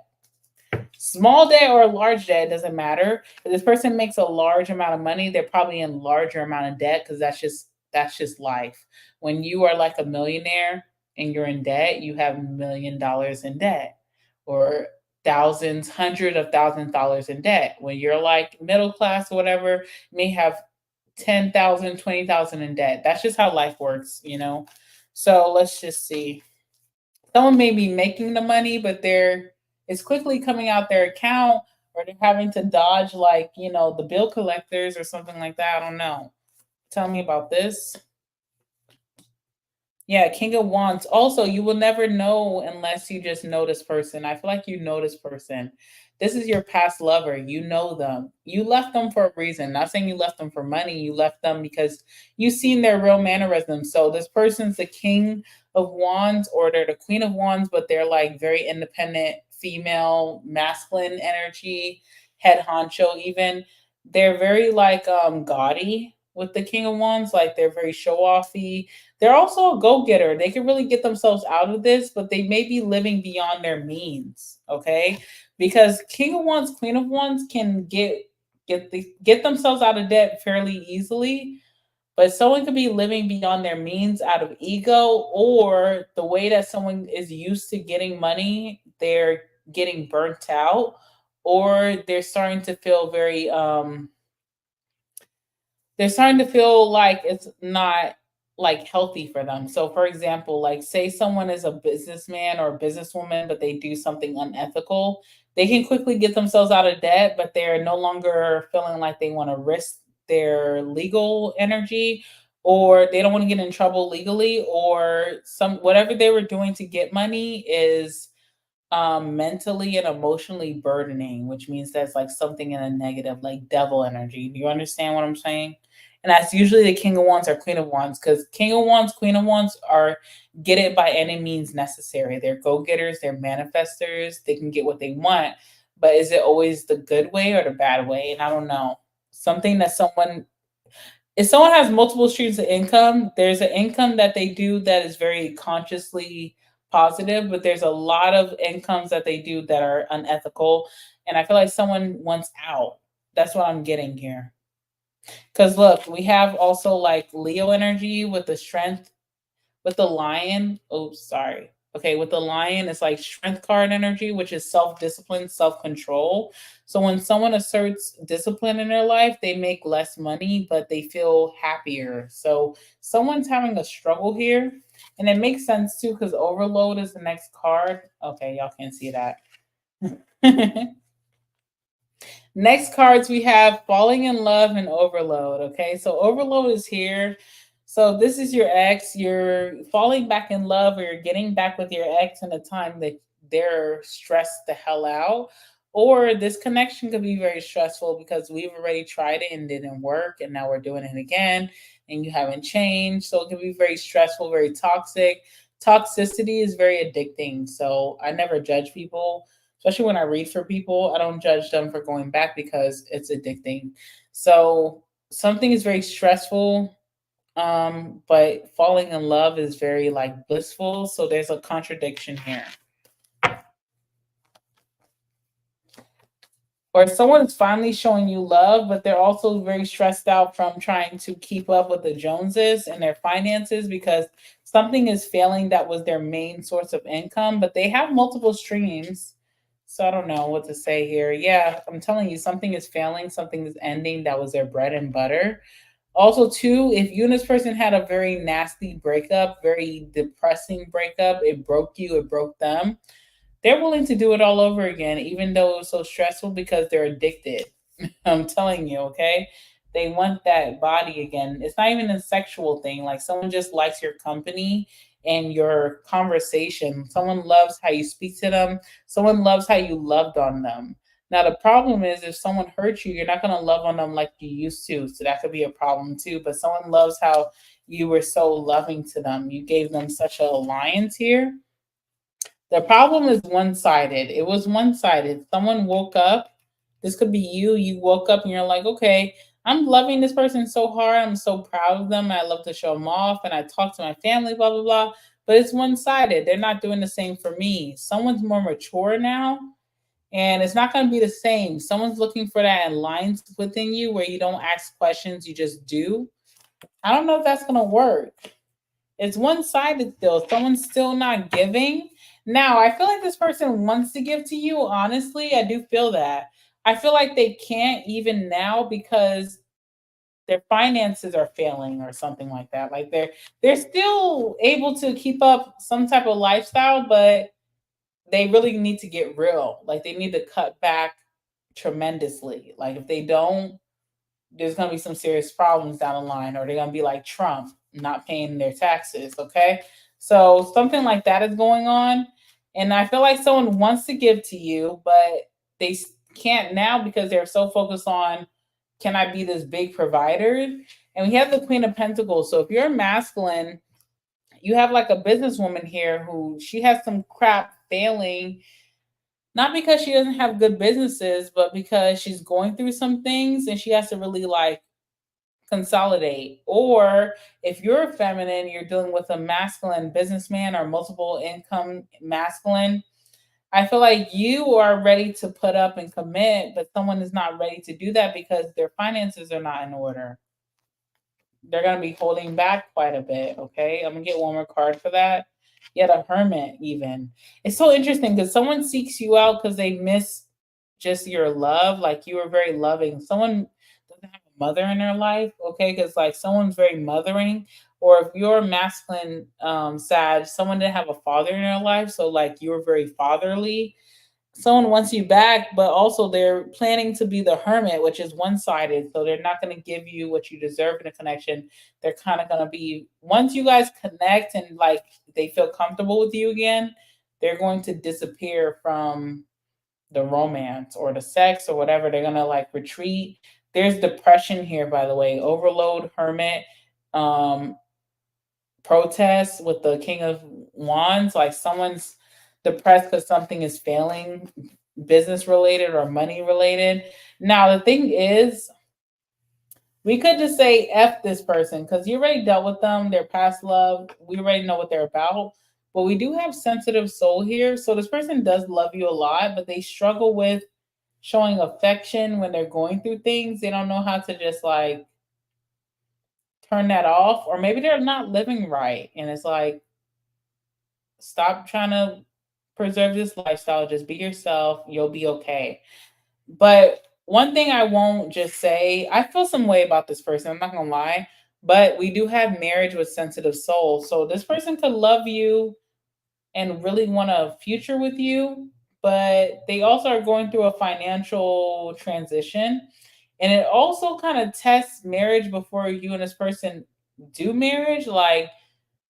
[SPEAKER 1] Small debt or large debt doesn't matter. If this person makes a large amount of money, they're probably in larger amount of debt because that's just life. When you are like a millionaire and you're in debt, you have $1 million in debt, or thousands, hundreds of thousands of dollars in debt. When you're like middle class or whatever, you may have 10,000, 20,000 in debt. That's just how life works. So let's just see. Someone may be making the money, but it's quickly coming out their account, or they're having to dodge like, the bill collectors or something like that. I don't know. Tell me about this. Yeah, King of Wands. Also, you will never know unless you just know this person. I feel like you know this person. This is your past lover. You know them. You left them for a reason. Not saying you left them for money. You left them because you've seen their real mannerisms. So this person's the King of Wands, or they're the Queen of Wands, but they're like very independent, female, masculine energy, head honcho even. They're very like gaudy with the King of Wands. Like they're very show offy. They're also a go-getter. They can really get themselves out of this, but they may be living beyond their means. Okay, because King of Wands, Queen of Wands can get themselves out of debt fairly easily, but someone could be living beyond their means out of ego, or the way that someone is used to getting money, they're getting burnt out, or they're starting to feel like it's not like healthy for them. So for example, like say someone is a businessman or a businesswoman, but they do something unethical, they can quickly get themselves out of debt, but they're no longer feeling like they want to risk their legal energy, or they don't want to get in trouble legally, or some whatever they were doing to get money is mentally and emotionally burdening, which means that's like something in a negative, like devil energy. Do you understand what I'm saying? And that's usually the King of Wands or Queen of Wands, because King of Wands, Queen of Wands are get it by any means necessary. They're go getters, they're manifestors, they can get what they want. But is it always the good way or the bad way? And I don't know. Something that someone, if someone has multiple streams of income, there's an income that they do that is very consciously positive, but there's a lot of incomes that they do that are unethical. And I feel like someone wants out. That's what I'm getting here. Because look, we have also like Leo energy with the strength, with the lion. Oops, sorry. Okay, with the lion, it's like strength card energy, which is self discipline, self control. So when someone asserts discipline in their life, they make less money, but they feel happier. So someone's having a struggle here. And it makes sense too, because overload is the next card. Okay, y'all can't see that. Next cards we have falling in love and overload. Okay, so overload is here. So this is your ex. You're falling back in love, or you're getting back with your ex in a time that they're stressed the hell out. Or this connection could be very stressful because we've already tried it and didn't work, and now we're doing it again, and you haven't changed. So it can be very stressful, very toxic. Toxicity is very addicting. So I never judge people, especially when I read for people. I don't judge them for going back because it's addicting. So something is very stressful, but falling in love is very like blissful. So there's a contradiction here. Or someone's finally showing you love, but they're also very stressed out from trying to keep up with the Joneses and their finances because something is failing that was their main source of income, but they have multiple streams. So I don't know what to say here. Yeah, I'm telling you, something is failing, something is ending that was their bread and butter. Also, too, if you and this person had a very nasty breakup, very depressing breakup, it broke you, it broke them, they're willing to do it all over again, even though it was so stressful because they're addicted. I'm telling you, okay? They want that body again. It's not even a sexual thing. Like someone just likes your company and your conversation. Someone loves how you speak to them. Someone loves how you loved on them. Now, the problem is if someone hurts you, you're not going to love on them like you used to. So that could be a problem too. But someone loves how you were so loving to them. You gave them such an alliance here. The problem is one sided. It was one sided. Someone woke up. This could be you. You woke up and you're like, okay, I'm loving this person so hard. I'm so proud of them. I love to show them off. And I talk to my family, blah, blah, blah. But it's one sided. They're not doing the same for me. Someone's more mature now. And it's not going to be the same. Someone's looking for that alliance within you where you don't ask questions, you just do. I don't know if that's going to work. It's one sided still. Someone's still not giving. Now, I feel like this person wants to give to you. Honestly, I do feel that. I feel like they can't even now because their finances are failing or something like that. Like they're still able to keep up some type of lifestyle, but they really need to get real. Like they need to cut back tremendously. Like if they don't, there's going to be some serious problems down the line, or they're going to be like Trump, not paying their taxes. Okay. So something like that is going on. And I feel like someone wants to give to you, but they can't now because they're so focused on, can I be this big provider? And we have the Queen of Pentacles. So if you're masculine, you have like a businesswoman here who she has some crap failing, not because she doesn't have good businesses, but because she's going through some things and she has to really like consolidate. Or if you're feminine, you're dealing with a masculine businessman or multiple income masculine. I feel like you are ready to put up and commit, but someone is not ready to do that because their finances are not in order. They're going to be holding back quite a bit. Okay. I'm going to get one more card for that. Yet a hermit, even. It's so interesting because someone seeks you out because they miss just your love. Like you were very loving. Someone doesn't have a mother in their life. Okay. Because like someone's very mothering. Or if you're masculine, sad, someone didn't have a father in their life. So like you were very fatherly. Someone wants you back, but also they're planning to be the hermit, which is one sided. So they're not going to give you what you deserve in a connection. They're kind of going to be, once you guys connect and like they feel comfortable with you again, they're going to disappear from the romance or the sex or whatever. They're going to like retreat. There's depression here, by the way. Overload, hermit, um, protest with the King of Wands. Like someone's depressed because something is failing, business related or money related. Now, the thing is, we could just say F this person because you already dealt with them, their past love. We already know what they're about. But we do have sensitive soul here. So this person does love you a lot, but they struggle with showing affection when they're going through things. They don't know how to just like turn that off. Or maybe they're not living right. And it's like, stop trying to preserve this lifestyle. Just be yourself. You'll be okay. But one thing I won't just say, I feel some way about this person. I'm not gonna lie, but we do have marriage with sensitive souls. So this person could love you and really want a future with you, but they also are going through a financial transition. And it also kind of tests marriage before you and this person do marriage. Like,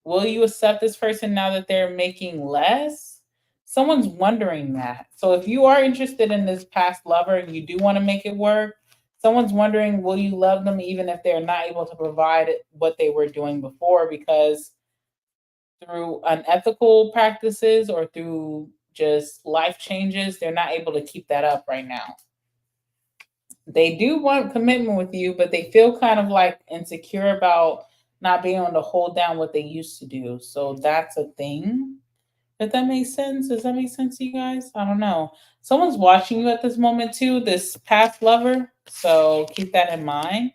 [SPEAKER 1] will you accept this person now that they're making less? Someone's wondering that. So if you are interested in this past lover and you do want to make it work, someone's wondering, will you love them even if they're not able to provide what they were doing before? Because through unethical practices or through just life changes, they're not able to keep that up right now. They do want commitment with you, but they feel kind of like insecure about not being able to hold down what they used to do. So that's a thing. If that makes sense. Does that make sense to you guys? I don't know. Someone's watching you at this moment too, this past lover. So keep that in mind.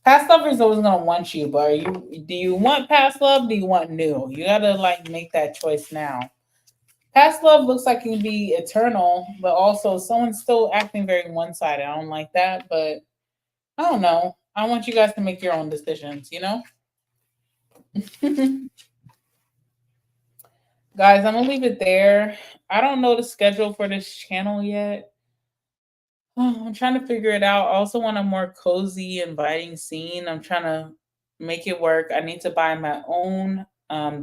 [SPEAKER 1] Past lover is always gonna want you, but do you want past love? Do you want new? You gotta like make that choice now. Past love looks like it can be eternal, but also someone's still acting very one sided. I don't like that, but I don't know. I want you guys to make your own decisions, you know? Guys, I'm gonna leave it there. I don't know the schedule for this channel yet. Oh, I'm trying to figure it out. I also want a more cozy, inviting scene. I'm trying to make it work. I need to buy my own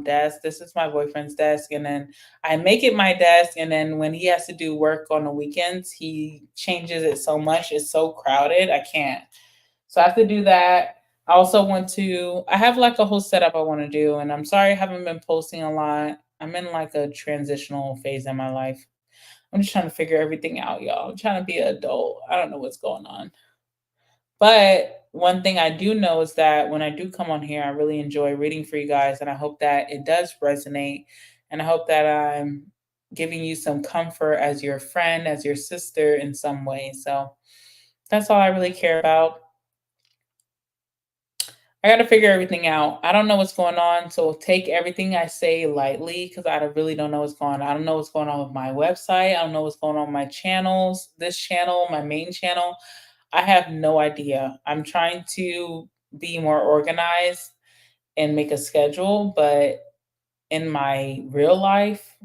[SPEAKER 1] desk. This is my boyfriend's desk, and then I make it my desk. And then when he has to do work on the weekends, he changes it so much. It's so crowded. I can't. So I have to do that. I also want to. I have like a whole setup I want to do, and I'm sorry I haven't been posting a lot. I'm in like a transitional phase in my life. I'm just trying to figure everything out, y'all. I'm trying to be an adult. I don't know what's going on. But one thing I do know is that when I do come on here, I really enjoy reading for you guys. And I hope that it does resonate. And I hope that I'm giving you some comfort as your friend, as your sister in some way. So that's all I really care about. I got to figure everything out. I don't know what's going on. So take everything I say lightly because I really don't know what's going on. I don't know what's going on with my website. I don't know what's going on with my channels, this channel, my main channel. I have no idea. I'm trying to be more organized and make a schedule, but in my real life,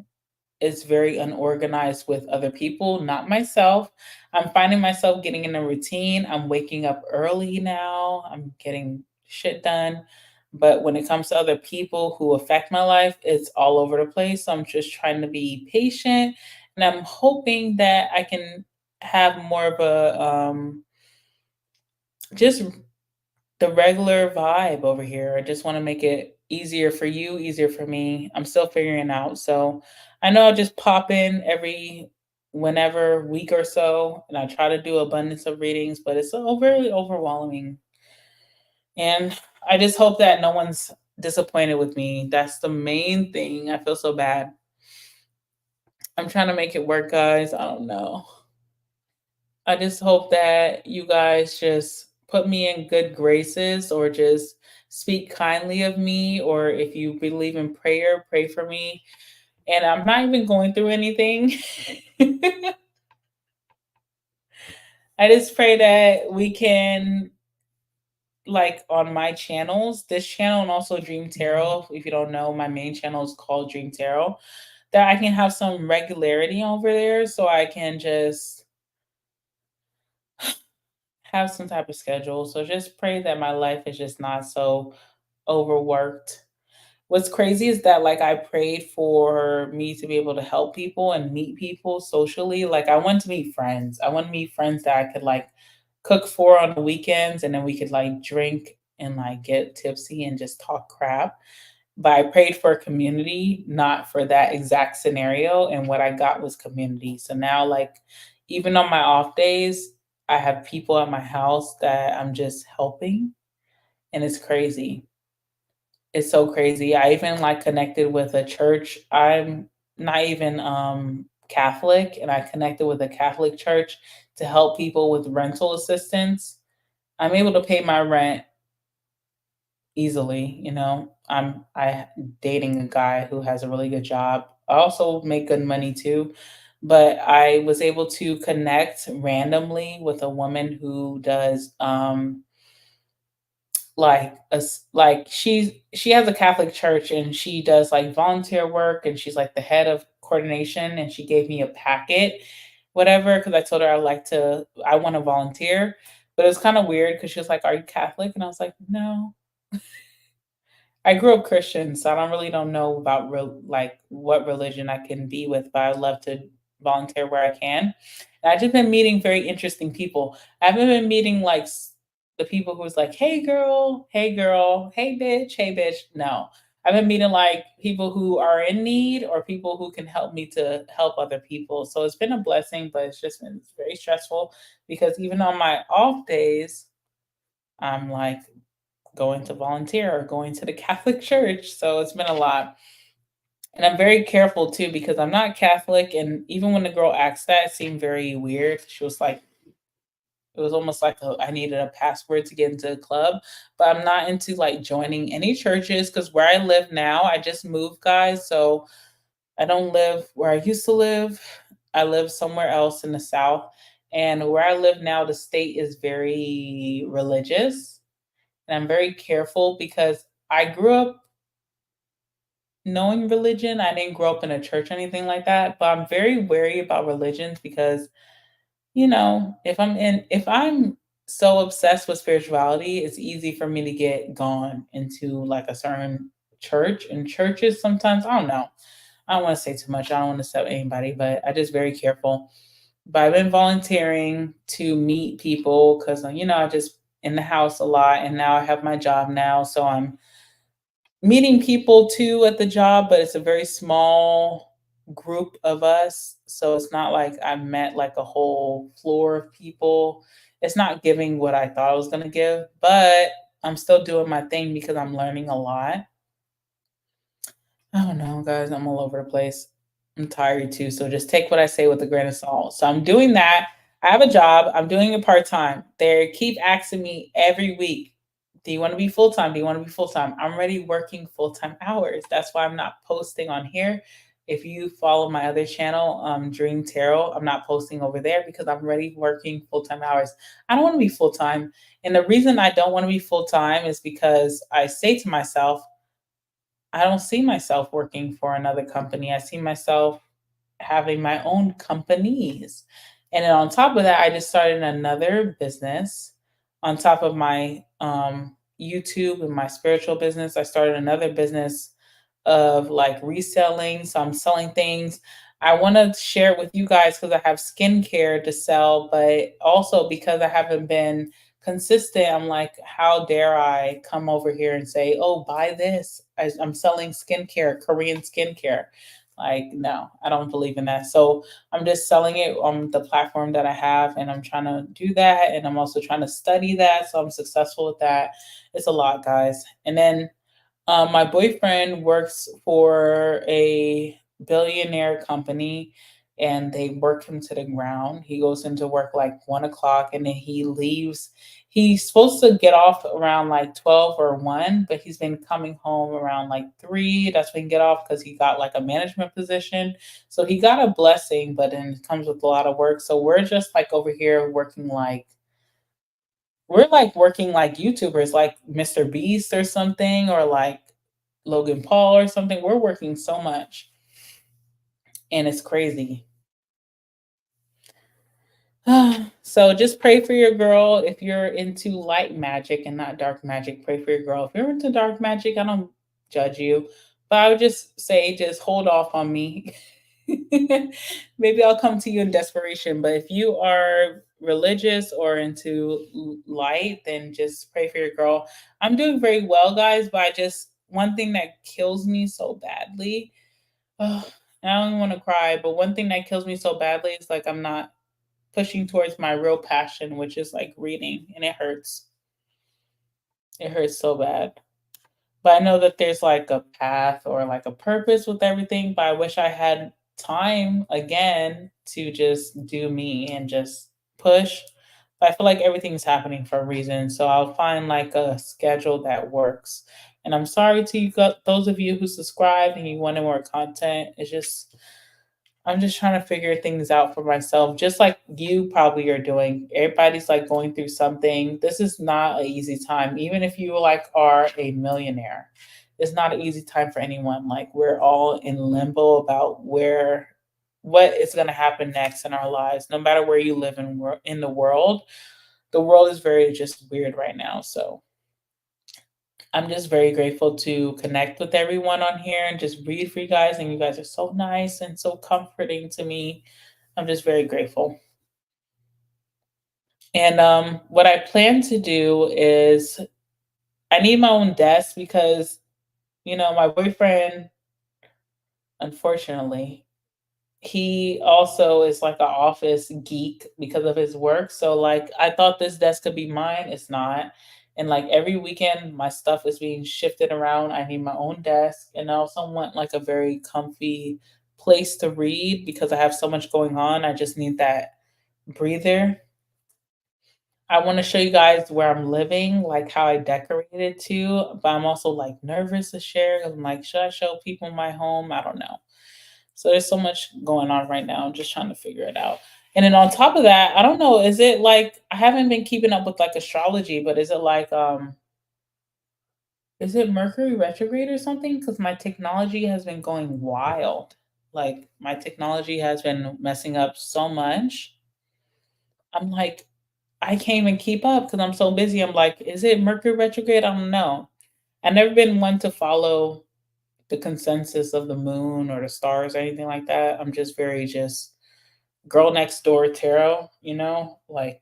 [SPEAKER 1] is very unorganized with other people, not myself. I'm finding myself getting in a routine. I'm waking up early now. I'm getting shit done. But when it comes to other people who affect my life, it's all over the place. So I'm just trying to be patient and I'm hoping that I can have more of a just the regular vibe over here. I just want to make it easier for you, easier for me. I'm still figuring it out. So I know I'll just pop in every whenever week or so and I try to do abundance of readings, but it's so very overwhelming. And I just hope that no one's disappointed with me. That's the main thing. I feel so bad. I'm trying to make it work, guys. I don't know. I just hope that you guys just put me in good graces or just speak kindly of me. Or if you believe in prayer, pray for me. And I'm not even going through anything. I just pray that we can, like on my channels, this channel and also Dream Tarot. If you don't know, my main channel is called Dream Tarot. That I can have some regularity over there so I can just have some type of schedule. So just pray that my life is just not so overworked. What's crazy is that like I prayed for me to be able to help people and meet people socially. Like I want to meet friends. I want to meet friends that I could like cook for on the weekends, and then we could like drink and like get tipsy and just talk crap. But I prayed for community, not for that exact scenario. And what I got was community. So now, like, even on my off days, I have people at my house that I'm just helping. And it's crazy. It's so crazy. I even like connected with a church. I'm not even Catholic, and I connected with a Catholic church to help people with rental assistance. I'm able to pay my rent easily, you know. I dating a guy who has a really good job. I also make good money too, but I was able to connect randomly with a woman who does like she has a Catholic church, and she does like volunteer work, and she's like the head of coordination, and she gave me a packet whatever because I told her I want to volunteer. But it was kind of weird because she was like, "Are you Catholic?" And I was like, "No." I grew up Christian, so I don't know about like what religion I can be with, but I love to volunteer where I can. And I've just been meeting very interesting people. I haven't been meeting like the people who's like, hey girl, hey bitch. No, I've been meeting like people who are in need or people who can help me to help other people. So it's been a blessing, but it's just been very stressful because even on my off days, I'm like going to volunteer or going to the Catholic Church. So it's been a lot. And I'm very careful too because I'm not Catholic. And even when the girl asked that, it seemed very weird. She was like, it was almost like I needed a password to get into a club. But I'm not into like joining any churches because where I live now, I just moved, guys. So I don't live where I used to live. I live somewhere else in the South. And where I live now, the state is very religious. And I'm very careful because I grew up knowing religion. I didn't grow up in a church or anything like that, but I'm very wary about religions because, you know, if I'm so obsessed with spirituality, it's easy for me to get gone into like a certain church. And churches sometimes, I don't know. I don't want to say too much. I don't want to step anybody, but I just very careful. But I've been volunteering to meet people because you know I just in the house a lot, and now I have my job now, so I'm meeting people too at the job, but it's a very small group of us. So it's not like I met like a whole floor of people. It's not giving what I thought I was going to give, but I'm still doing my thing because I'm learning a lot. I don't know, guys. I'm all over the place. I'm tired too. So just take what I say with a grain of salt. So I'm doing that. I have a job. I'm doing it part time. They keep asking me every week, do you want to be full time? Do you want to be full time? I'm already working full time hours. That's why I'm not posting on here. If you follow my other channel, Dream Tarot, I'm not posting over there because I'm already working full time hours. I don't want to be full time. And the reason I don't want to be full time is because I say to myself, I don't see myself working for another company. I see myself having my own companies. And then on top of that, I just started another business on top of my YouTube and my spiritual business. I started another business of like reselling. So I'm selling things. I want to share it with you guys because I have skincare to sell, but also because I haven't been consistent, I'm like, how dare I come over here and say, oh, buy this? I'm selling skincare, Korean skincare. Like, no, I don't believe in that. So I'm just selling it on the platform that I have, and I'm trying to do that. And I'm also trying to study that. So I'm successful with that. It's a lot, guys. And then my boyfriend works for a billionaire company and they work him to the ground. He goes into work like 1 o'clock and then he leaves. He's supposed to get off around like 12 or 1, but he's been coming home around like 3. That's when he get off because he got like a management position. So he got a blessing, but then it comes with a lot of work. So we're just like over here working like we're like working like YouTubers, like Mr. Beast or something, or like Logan Paul or something. We're working so much and it's crazy. So just pray for your girl. If you're into light magic and not dark magic, pray for your girl. If you're into dark magic, I don't judge you, but I would just say just hold off on me. Maybe I'll come to you in desperation. But if you are religious or into light, then just pray for your girl. I'm doing very well, guys, but I just one thing that kills me so badly. Oh, I don't want to cry, but one thing that kills me so badly is like I'm not pushing towards my real passion, which is like reading, and it hurts. It hurts so bad. But I know that there's like a path or like a purpose with everything, but I wish I had time again to just do me and just push. But I feel like everything's happening for a reason. So I'll find like a schedule that works. And I'm sorry to you, those of you who subscribed and you wanted more content. It's just I'm just trying to figure things out for myself, just like you probably are doing. Everybody's like going through something. This is not an easy time, even if you like are a millionaire. It's not an easy time for anyone. Like we're all in limbo about what is going to happen next in our lives. No matter where you live in the world is very just weird right now. So I'm just very grateful to connect with everyone on here and just read for you guys. And you guys are so nice and so comforting to me. I'm just very grateful. And what I plan to do is I need my own desk because, my boyfriend, unfortunately, he also is like an office geek because of his work. So like I thought this desk could be mine. It's not. And like every weekend my stuff is being shifted around. I need my own desk. And I also want like a very comfy place to read because I have so much going on. I just need that breather. I want to show you guys where I'm living, like how I decorated too. But I'm also like nervous to share. I'm like, should I show people my home? I don't know. So there's so much going on right now. I'm just trying to figure it out. And then on top of that, I don't know, is it like I haven't been keeping up with like astrology, but is it Mercury retrograde or something? Because my technology has been going wild. Like my technology has been messing up so much. I'm like, I can't even keep up because I'm so busy. I'm like, is it Mercury retrograde? I don't know. I've never been one to follow the consensus of the moon or the stars or anything like that. I'm just very just girl next door tarot, like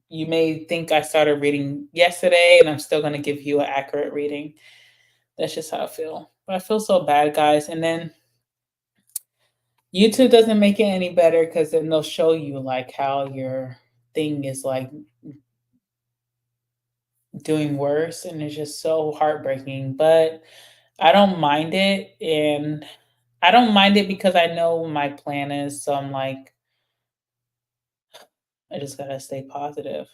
[SPEAKER 1] you may think I started reading yesterday and I'm still going to give you an accurate reading. That's just how I feel. But I feel so bad, guys. And then YouTube doesn't make it any better because then they'll show you like how your thing is like doing worse. And it's just so heartbreaking. But I don't mind it. And I don't mind it because I know what my plan is. So I'm like, I just got to stay positive.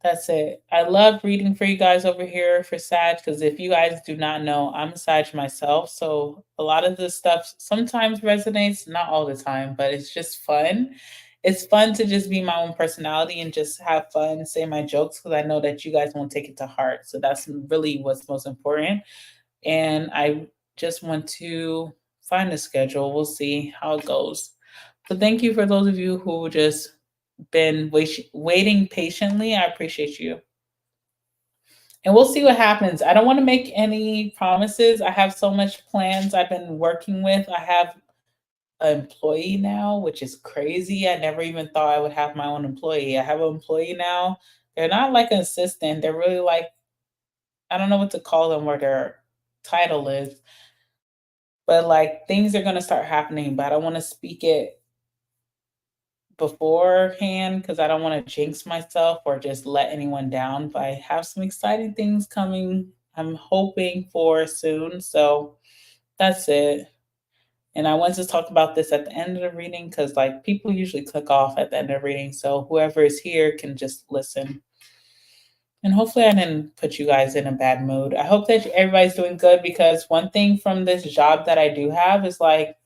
[SPEAKER 1] That's it. I love reading for you guys over here for Sag because if you guys do not know, I'm a Sag myself. So a lot of this stuff sometimes resonates, not all the time, but it's just fun. It's fun to just be my own personality and just have fun, say my jokes because I know that you guys won't take it to heart. So that's really what's most important. And I just want to find a schedule. We'll see how it goes. So thank you for those of you who just been waiting patiently. I appreciate you. And we'll see what happens. I don't want to make any promises. I have so much plans I've been working with. I have an employee now, which is crazy. I never even thought I would have my own employee. I have an employee now. They're not like an assistant. They're really like, I don't know what to call them, what their title is, but like things are going to start happening, but I don't want to speak it beforehand because I don't want to jinx myself or just let anyone down. But I have some exciting things coming. I'm hoping for soon. So that's it. And I wanted to talk about this at the end of the reading because like people usually click off at the end of the reading. So whoever is here can just listen. And hopefully I didn't put you guys in a bad mood. I hope that everybody's doing good because one thing from this job that I do have is like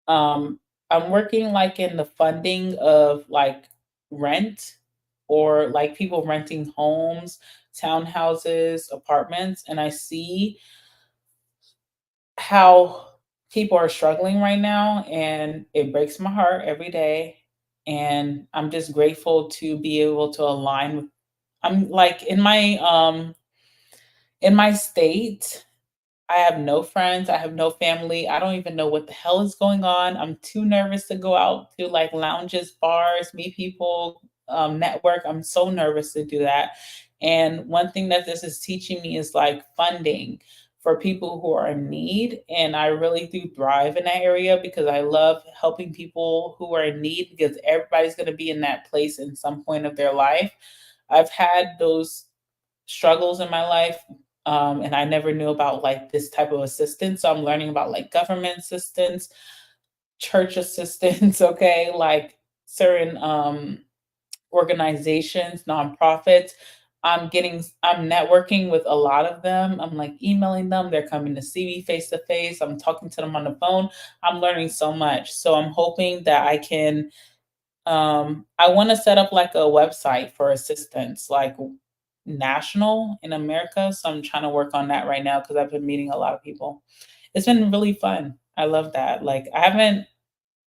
[SPEAKER 1] Um, I'm working like in the funding of like rent or like people renting homes, townhouses, apartments, and I see how people are struggling right now and it breaks my heart every day. And I'm just grateful to be able to align with I'm like in my state I have no friends, I have no family, I don't even know what the hell is going on. I'm too nervous to go out to, like, lounges, bars, meet people, network. I'm so nervous to do that. And one thing that this is teaching me is, like, funding for people who are in need, and I really do thrive in that area because I love helping people who are in need because everybody's gonna be in that place in some point of their life. I've had those struggles in my life, and I never knew about like this type of assistance. So I'm learning about like government assistance, church assistance, okay, like certain organizations, nonprofits. I'm networking with a lot of them. I'm like emailing them. They're coming to see me face to face. I'm talking to them on the phone. I'm learning so much. So I'm hoping that I can I want to set up like a website for assistance, like national in America. So I'm trying to work on that right now because I've been meeting a lot of people. It's been really fun. I love that. Like I haven't,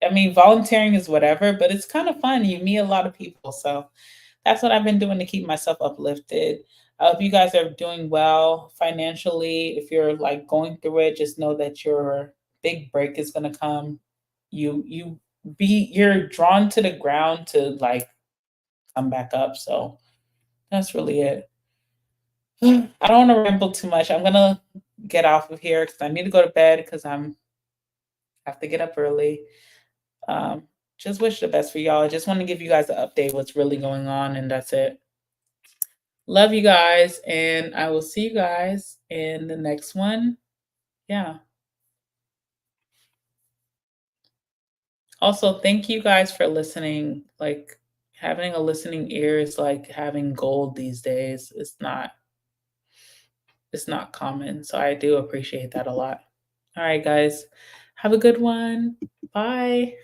[SPEAKER 1] I mean, volunteering is whatever, but it's kind of fun. You meet a lot of people. So that's what I've been doing to keep myself uplifted. I hope you guys are doing well financially. If you're like going through it, just know that your big break is gonna come. You you're drawn to the ground to like come back up. So that's really it. I don't want to ramble too much. I'm gonna get off of here because I need to go to bed because I'm have to get up early. Um, just wish the best for y'all. I just want to give you guys an update what's really going on, and that's it. Love you guys, and I will see you guys in the next one. Yeah. Also, thank you guys for listening. Like having a listening ear is like having gold these days. It's not common. So I do appreciate that a lot. All right, guys. Have a good one. Bye.